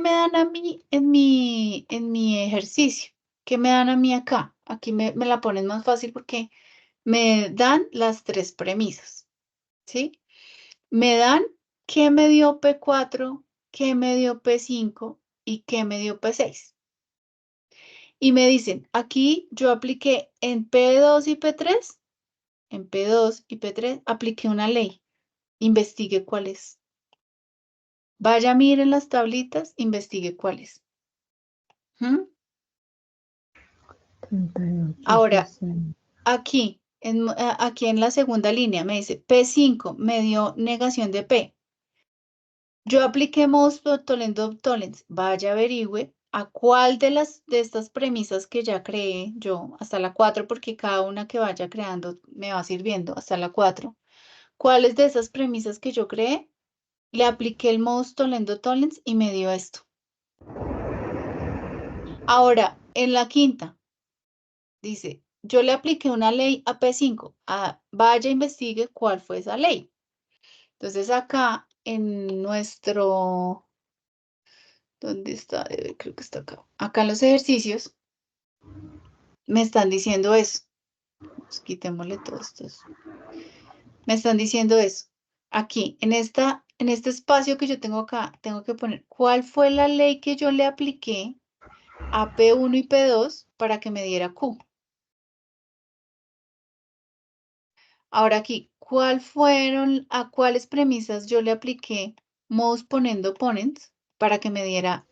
me dan a mí en mi ejercicio? ¿Qué me dan a mí acá? Aquí me la ponen más fácil porque me dan las tres premisas, ¿sí? Me dan qué me dio P4, qué me dio P5 y qué me dio P6. Y me dicen, aquí yo apliqué en P2 y P3, en P2 y P3 apliqué una ley. Investigue cuál es. Vaya, miren las tablitas, investigue cuál es. ¿Mm? 38, Ahora, 60. aquí en la segunda línea me dice P5 me dio negación de P. Yo apliqué mouse tolerance. Vaya, averigüe a cuál de estas premisas que ya creé yo, hasta la 4, porque cada una que vaya creando me va sirviendo, hasta la 4. ¿Cuáles de esas premisas que yo creé? Le apliqué el mouse tolerance y me dio esto. Ahora, en la quinta, dice, yo le apliqué una ley a P5. Vaya, investigue cuál fue esa ley. Entonces acá en nuestro, ¿dónde está? Creo que está acá. Acá en los ejercicios me están diciendo eso. Pues quitémosle todo esto. Me están diciendo eso. Aquí, en este espacio que yo tengo acá, tengo que poner cuál fue la ley que yo le apliqué a P1 y P2 para que me diera Q. Ahora aquí, a cuáles premisas yo le apliqué mouse poniendo opponents para que me diera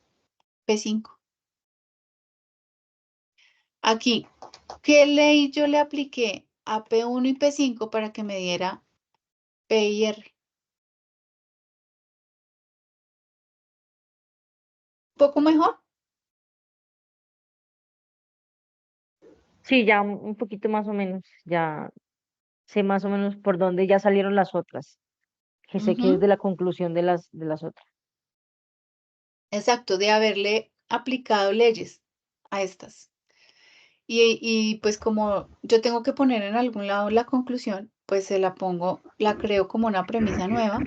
P5? Aquí, ¿qué ley yo le apliqué a P1 y P5 para que me diera P y R? ¿Poco mejor? Sí, ya un poquito más o menos, ya sé más o menos por dónde ya salieron las otras, que sé que es Ujú. de la conclusión de las otras. Exacto, de haberle aplicado leyes a estas. Y pues como yo tengo que poner en algún lado la conclusión, pues se la pongo, la creo como una premisa nueva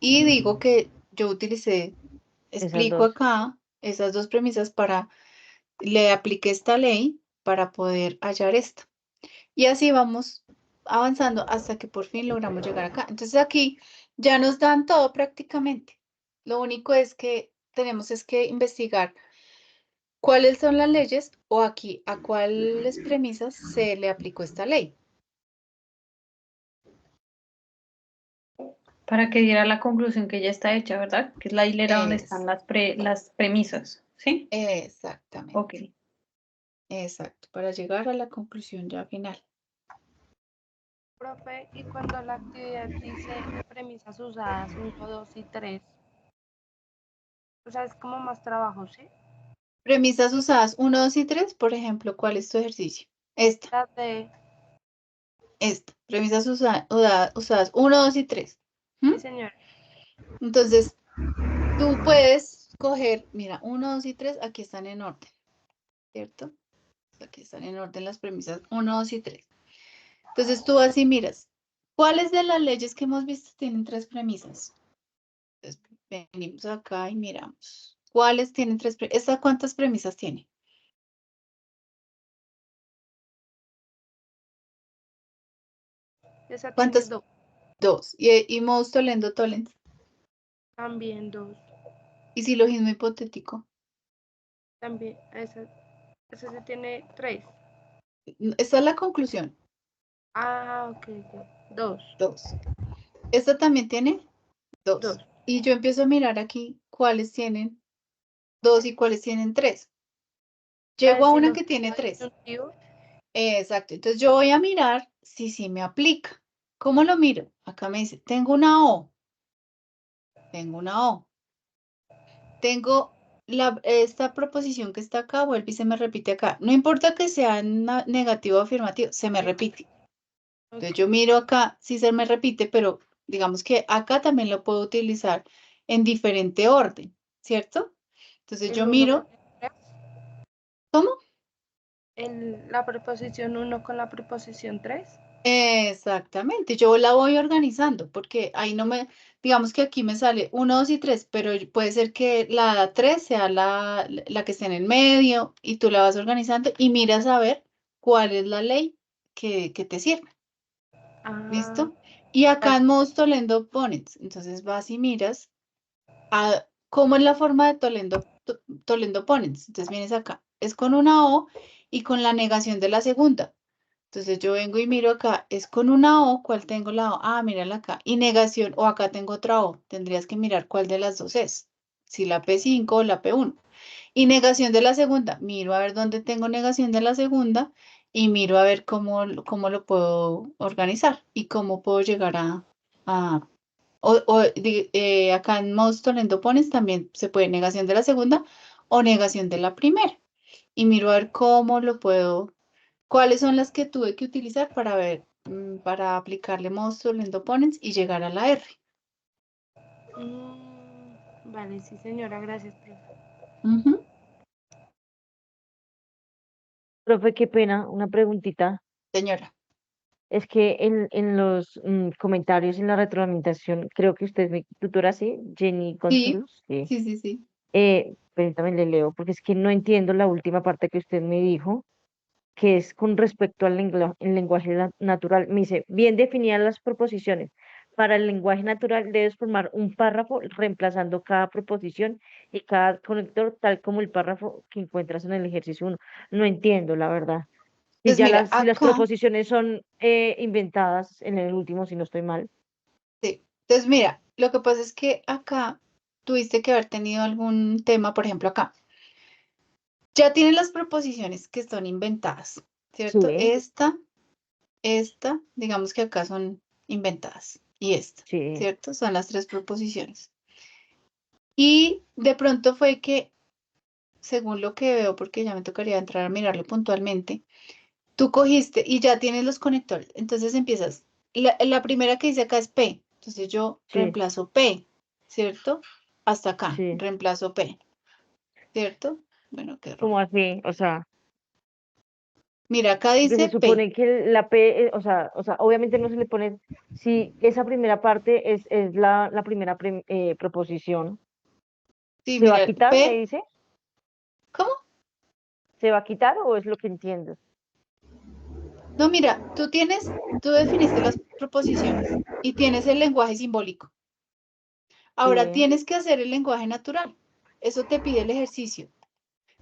y digo que yo utilicé, Esas explico dos. acá esas dos premisas para, le apliqué esta ley para poder hallar esta. Y así vamos avanzando hasta que por fin logramos llegar acá. Entonces aquí ya nos dan todo prácticamente. Lo único es que tenemos es que investigar cuáles son las leyes o aquí a cuáles premisas se le aplicó esta ley. Para que diera la conclusión que ya está hecha, ¿verdad? Que es la hilera donde están Es, las premisas, ¿sí? exactamente. Ok. Exacto, para llegar a la conclusión ya final. Profe, y cuando la actividad dice premisas usadas 1, 2 y 3, o sea, es como más trabajo, ¿sí? Premisas usadas 1, 2 y 3, por ejemplo, ¿cuál es tu ejercicio? Esta. Premisas usadas 1, 2 y 3. Sí, señor. Entonces, tú puedes coger, mira, 1, 2 y 3, aquí están en orden, ¿cierto? Aquí están en orden las premisas 1, 2 y 3. Entonces, tú así miras, ¿cuáles de las leyes que hemos visto tienen 3 premisas? Entonces, venimos acá y miramos. ¿Cuáles tienen 3 premisas? ¿Esta cuántas premisas tiene? Esa tiene ¿Cuántas? 2. 2. ¿Y modus tollendo tollens? También 2. ¿Y silogismo hipotético? También, esa sí tiene 3. Esta es la conclusión. Ah, ok. 2. 2. Esta también tiene 2. 2. Y yo empiezo a mirar aquí cuáles tienen 2 y cuáles tienen 3. Llego a una que tiene 3. Exacto. Entonces yo voy a mirar si sí me aplica. ¿Cómo lo miro? Acá me dice, tengo una O. Tengo una O. Tengo esta proposición que está acá, vuelve y se me repite acá. No importa que sea negativo o afirmativo, se me repite. Entonces yo miro acá si se me repite, pero digamos que acá también lo puedo utilizar en diferente orden, ¿cierto? Entonces yo miro. ¿Cómo? En la preposición 1 con la preposición 3. Exactamente, yo la voy organizando porque ahí no me, digamos que aquí me sale 1, 2 y 3, pero puede ser que la 3 sea la que esté en el medio y tú la vas organizando y miras a ver cuál es la ley que te sirve. ¿Listo? Y acá en modus tollendo ponens, entonces vas y miras a cómo es la forma de tollendo ponens. Entonces vienes acá, es con una O y con la negación de la segunda. Entonces yo vengo y miro acá, es con una O, ¿cuál tengo la O? Ah, mírala acá. Y negación, o acá tengo otra O. Tendrías que mirar cuál de las dos es. Si la P5 o la P1. Y negación de la segunda. Miro a ver dónde tengo negación de la segunda y miro a ver cómo lo puedo organizar y cómo puedo llegar acá en modus tollendo ponens también se puede negación de la segunda o negación de la primera. Y miro a ver cómo lo puedo. ¿Cuáles son las que tuve que utilizar para ver, para aplicarle modus tollendo ponens y llegar a la R? Vale, sí, señora, gracias, profe. Profe, qué pena, una preguntita. Señora. Es que en los comentarios, en la retroalimentación, creo que usted es mi tutora, ¿sí? Jenny Sí, Consulos. Sí. sí. Pero también le leo, porque es que no entiendo la última parte que usted me dijo, que es con respecto al lenguaje natural. Me dice, bien definidas las proposiciones. Para el lenguaje natural debes formar un párrafo reemplazando cada proposición y cada conector, tal como el párrafo que encuentras en el ejercicio 1. No entiendo, la verdad. Si Pues ya mira, si las acá, proposiciones son inventadas en el último, si no estoy mal. sí. Entonces mira, lo que pasa es que acá tuviste que haber tenido algún tema, por ejemplo, acá. Ya tienes las proposiciones que son inventadas, ¿cierto? Sí, Esta, digamos que acá son inventadas y esta, sí. ¿cierto? Son las 3 proposiciones. Y de pronto fue que, según lo que veo, porque ya me tocaría entrar a mirarlo puntualmente, tú cogiste y ya tienes los conectores. Entonces empiezas. La primera que dice acá es P. Entonces yo Sí, reemplazo P, ¿cierto? hasta acá, Sí, reemplazo P, ¿cierto? Bueno, qué como rojo. así, o sea, Mira, acá porque se dice P. supone que la P, o sea, obviamente no se le pone, si esa primera parte es la primera proposición, Sí, ¿se va a mira, quitar, me P, dice? ¿cómo? ¿Se va a quitar o es lo que entiendo? No, mira, tú definiste las proposiciones y tienes el lenguaje simbólico. Ahora Sí, tienes que hacer el lenguaje natural. Eso te pide el ejercicio.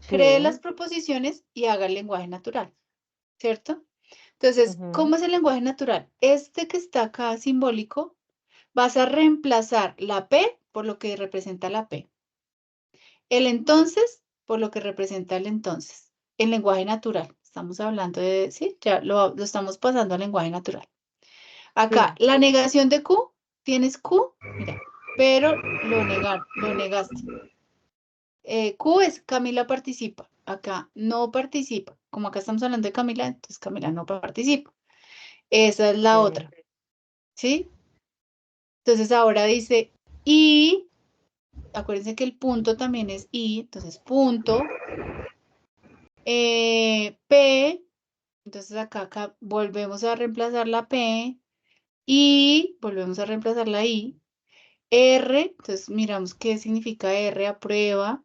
Cree las sí, proposiciones y haga el lenguaje natural, ¿cierto? Entonces, ujú, ¿cómo es el lenguaje natural? Este que está acá simbólico, vas a reemplazar la P por lo que representa la P. El entonces por lo que representa el entonces. El lenguaje natural. Estamos hablando de, sí, ya lo estamos pasando al lenguaje natural. Acá, sí, la negación de Q, tienes Q, mira, pero lo negaste. Q es Camila participa. Acá no participa. Como acá estamos hablando de Camila, entonces Camila no participa. Esa es la sí, otra, ¿sí? Entonces ahora dice y, acuérdense que el punto también es y, entonces punto, P, entonces acá volvemos a reemplazar la P y volvemos a reemplazar la I. R, entonces miramos qué significa R, aprueba.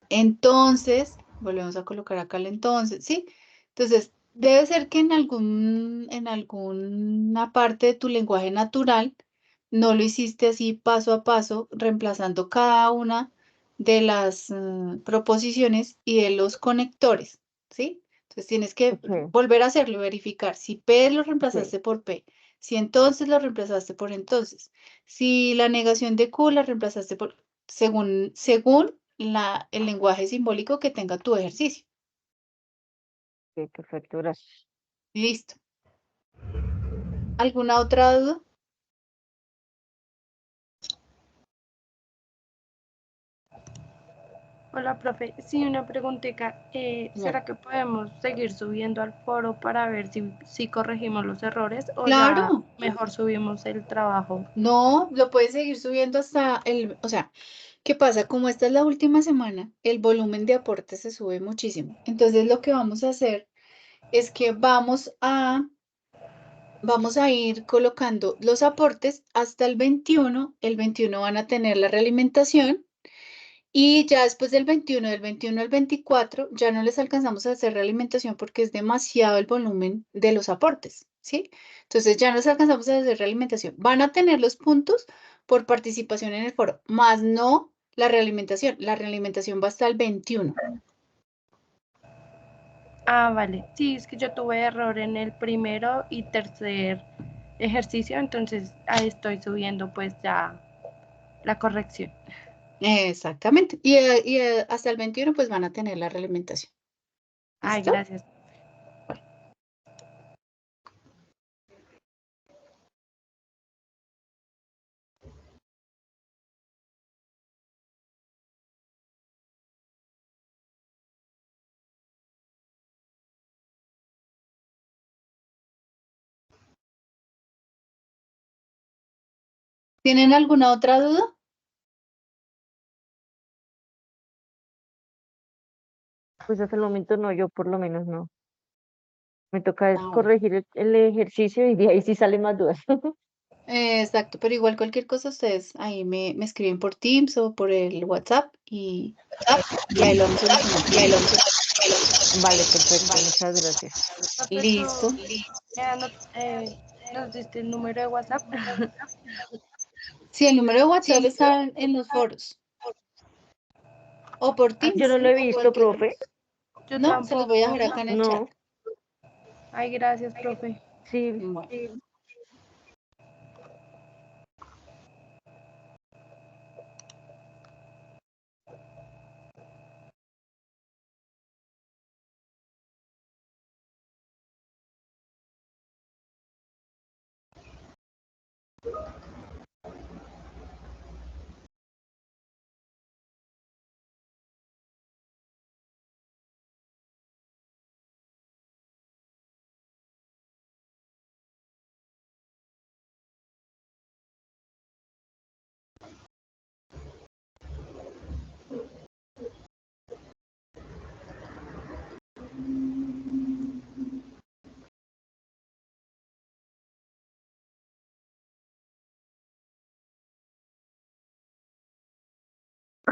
Entonces, volvemos a colocar acá el entonces, ¿sí? Entonces, debe ser que en alguna parte de tu lenguaje natural no lo hiciste así paso a paso, reemplazando cada una de las proposiciones y de los conectores, ¿sí? Entonces, tienes que ok, volver a hacerlo, verificar si P lo ok, reemplazaste por P, si entonces lo reemplazaste por entonces, si la negación de Q la reemplazaste por, según el lenguaje simbólico que tenga tu ejercicio. ok, perfecto, gracias. Listo. ¿Alguna otra duda? Hola, profe. Sí, una preguntita. Claro. ¿Será que podemos seguir subiendo al foro para ver si corregimos los errores o ya Claro, mejor subimos el trabajo? no, lo puedes seguir subiendo hasta o sea, ¿qué pasa? Como esta es la última semana, el volumen de aportes se sube muchísimo. Entonces, lo que vamos a hacer es que vamos a ir colocando los aportes hasta el 21. El 21 van a tener la realimentación. Y ya después del 21 al 24, ya no les alcanzamos a hacer realimentación porque es demasiado el volumen de los aportes, ¿sí? Entonces ya no les alcanzamos a hacer realimentación. Van a tener los puntos por participación en el foro, más no la realimentación. La realimentación va hasta el 21. Ah, vale. Sí, es que yo tuve error en el primero y tercer ejercicio, entonces ahí estoy subiendo pues ya la corrección. Exactamente. Y hasta el 21 pues van a tener la realimentación. Ay, ¿Listo? gracias. ¿Tienen alguna otra duda? Pues hasta el momento no, yo por lo menos no. Me toca es Ah, bueno. corregir el ejercicio y de ahí sí salen más dudas. Exacto, pero igual cualquier cosa ustedes ahí me escriben por Teams o por el WhatsApp y ahí lo vamos solucionando. Vale, perfecto, muchas gracias. Profe, Listo. nos diste el número de WhatsApp. Sí, el número de WhatsApp está en los foros o por Yo Teams no lo he o visto, cualquier. profe. Yo No, se los voy a tampoco. dejar acá en el chat. No, Ay, gracias, profe. sí, Bueno.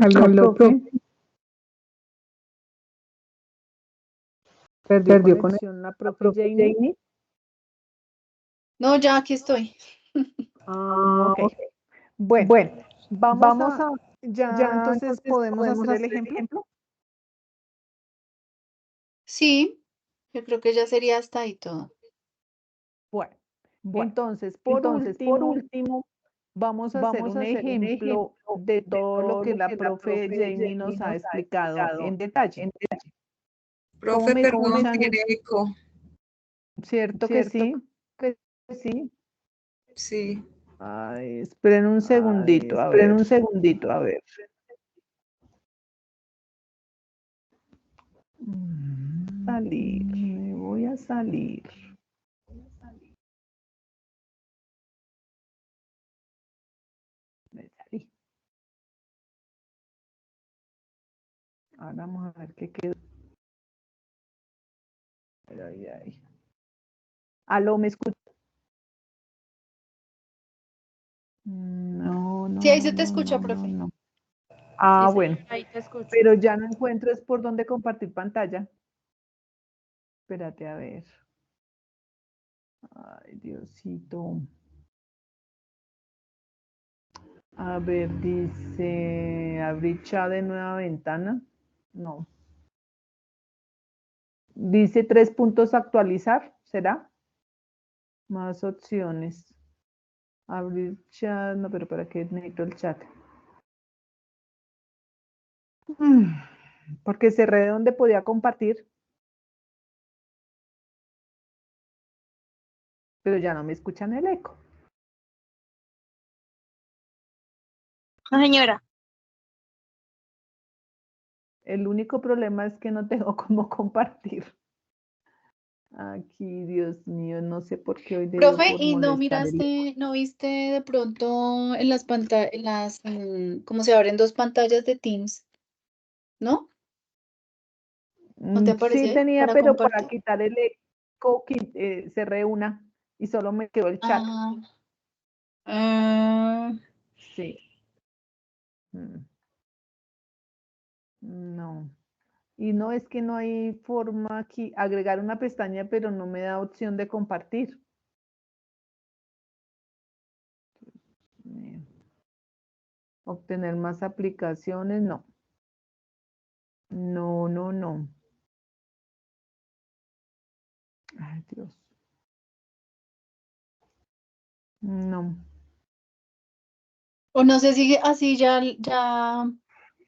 Aló, profe. Perdió conexión la profe Janie. No, ya aquí estoy. Ok. Bueno, vamos a, ya entonces podemos hacer el ejemplo. Sí, yo creo que ya sería hasta ahí todo. Bueno, entonces, por último, vamos a hacer un ejemplo de todo lo que la profe Janie nos ha explicado en detalle. ¿Cómo Profe, me perdón, escuchan? tiene eco. ¿Cierto que sí? Sí. Ay, esperen un segundito, a ver. Me voy a salir. Me salí. Ahora vamos a ver qué quedó. Ay. Aló, ¿me escucha? No. Sí, ahí se te escucha, profe. No. Ah, Sí, bueno. ahí te escucho. Pero ya no encuentro es por dónde compartir pantalla. Espérate, a ver. Ay, Diosito. A ver, dice, abrir chat de nueva ventana. No. Dice 3 puntos actualizar, ¿será? Más opciones. Abrir chat, no, pero ¿para qué necesito el chat? Porque cerré donde podía compartir. Pero ya no me escuchan el eco. No, señora. El único problema es que no tengo cómo compartir. Aquí, Dios mío, no sé por qué hoy debió Profe, por ¿y no molestar el eco. miraste, no viste de pronto en las pantallas, cómo se abren dos pantallas de Teams? ¿No? ¿No te Sí aparece ahí tenía, para pero para compartir? quitar el eco, cerré una y solo me quedó el chat. Sí. No. Y no es que no hay forma aquí, agregar una pestaña, pero no me da opción de compartir. Obtener más aplicaciones, no. No. Ay, Dios. No. O no sé si así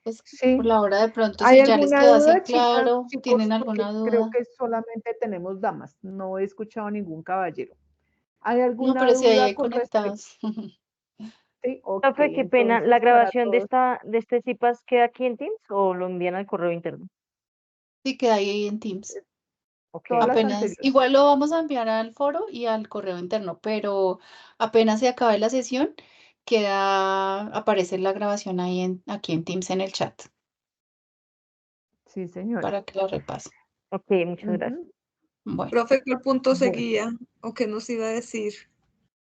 pues Sí. por la hora de pronto, ¿Hay si ya les alguna quedó así duda, chicas, claro, chicos? ¿tienen Porque alguna creo duda? que solamente tenemos damas. No he escuchado ningún caballero. ¿Hay No, alguna pero sí hay duda ahí con respecto? conectados. Sí, ok. Profe, qué pena. ¿La Entonces, para grabación de todos. este CIPAS queda aquí en Teams o lo envían al correo interno? Sí, queda ahí en Teams. Ok. Todas las Apenas, anteriores. igual lo vamos a enviar al foro y al correo interno, pero apenas se acabe la sesión, aparece la grabación ahí aquí en Teams en el chat Sí, señora. para que la repasen. Ok, muchas gracias. Ujú. Bueno, Profe, ¿qué punto Bueno. seguía? ¿O qué nos iba a decir?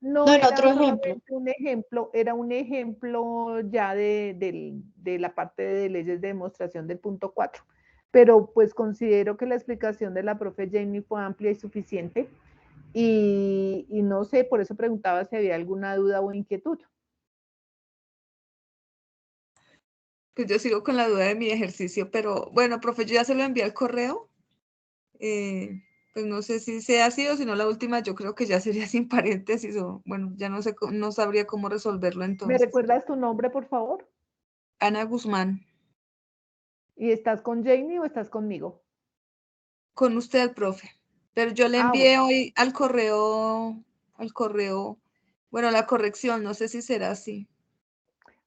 No, no, en era otro ejemplo. solamente un ejemplo, era un ejemplo ya de la parte de leyes de demostración del punto 4. Pero pues considero que la explicación de la profe Jamie fue amplia y suficiente. Y no sé, por eso preguntaba si había alguna duda o inquietud. Pues yo sigo con la duda de mi ejercicio, pero bueno, profe, yo ya se lo envié al correo. Pues no sé si sea así o si no la última, yo creo que ya sería sin paréntesis o bueno, ya no sé, no sabría cómo resolverlo ¿Me entonces. recuerdas tu nombre, por favor? Ana Guzmán. ¿Y estás con Jamie o estás conmigo? Con usted, profe. Pero yo le envié hoy al correo, bueno, la corrección, no sé si será así.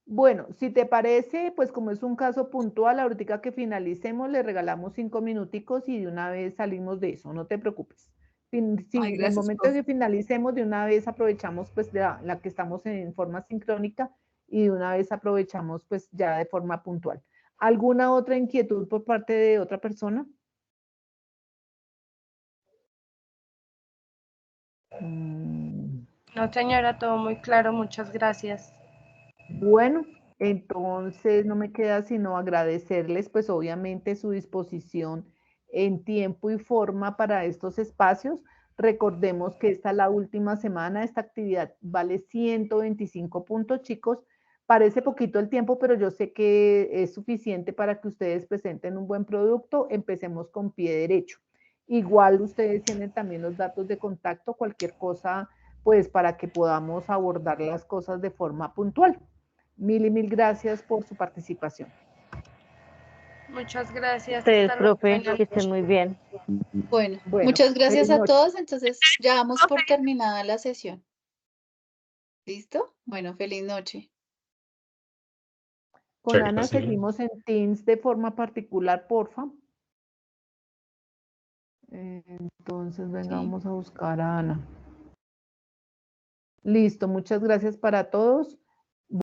Bueno, si te parece, pues como es un caso puntual, ahorita que finalicemos, le regalamos 5 minuticos y de una vez salimos de eso, no te preocupes. Si Ay, en el gracias, momento profe. que finalicemos, de una vez aprovechamos pues la que estamos en forma sincrónica y de una vez aprovechamos pues ya de forma puntual. ¿Alguna otra inquietud por parte de otra persona? No, señora, todo muy claro, muchas gracias. Bueno, Entonces, no me queda sino agradecerles, pues obviamente su disposición en tiempo y forma para estos espacios. Recordemos que esta es la última semana, esta actividad vale 125 puntos, chicos. Parece poquito el tiempo, pero yo sé que es suficiente para que ustedes presenten un buen producto. Empecemos con pie derecho. Igual ustedes tienen también los datos de contacto, cualquier cosa, pues para que podamos abordar las cosas de forma puntual. Mil y mil gracias por su participación. Muchas gracias. Ustedes, Hasta luego. profe, Buenas que estén muy bien. Bueno, Bueno, muchas gracias feliz a noche. todos. Entonces, ya damos por terminada la sesión. ¿Listo? Bueno, feliz noche. Con Muchas Ana gracias. seguimos en Teams de forma particular, porfa. Entonces, venga, Sí. vamos a buscar a Ana. Listo, muchas gracias para todos.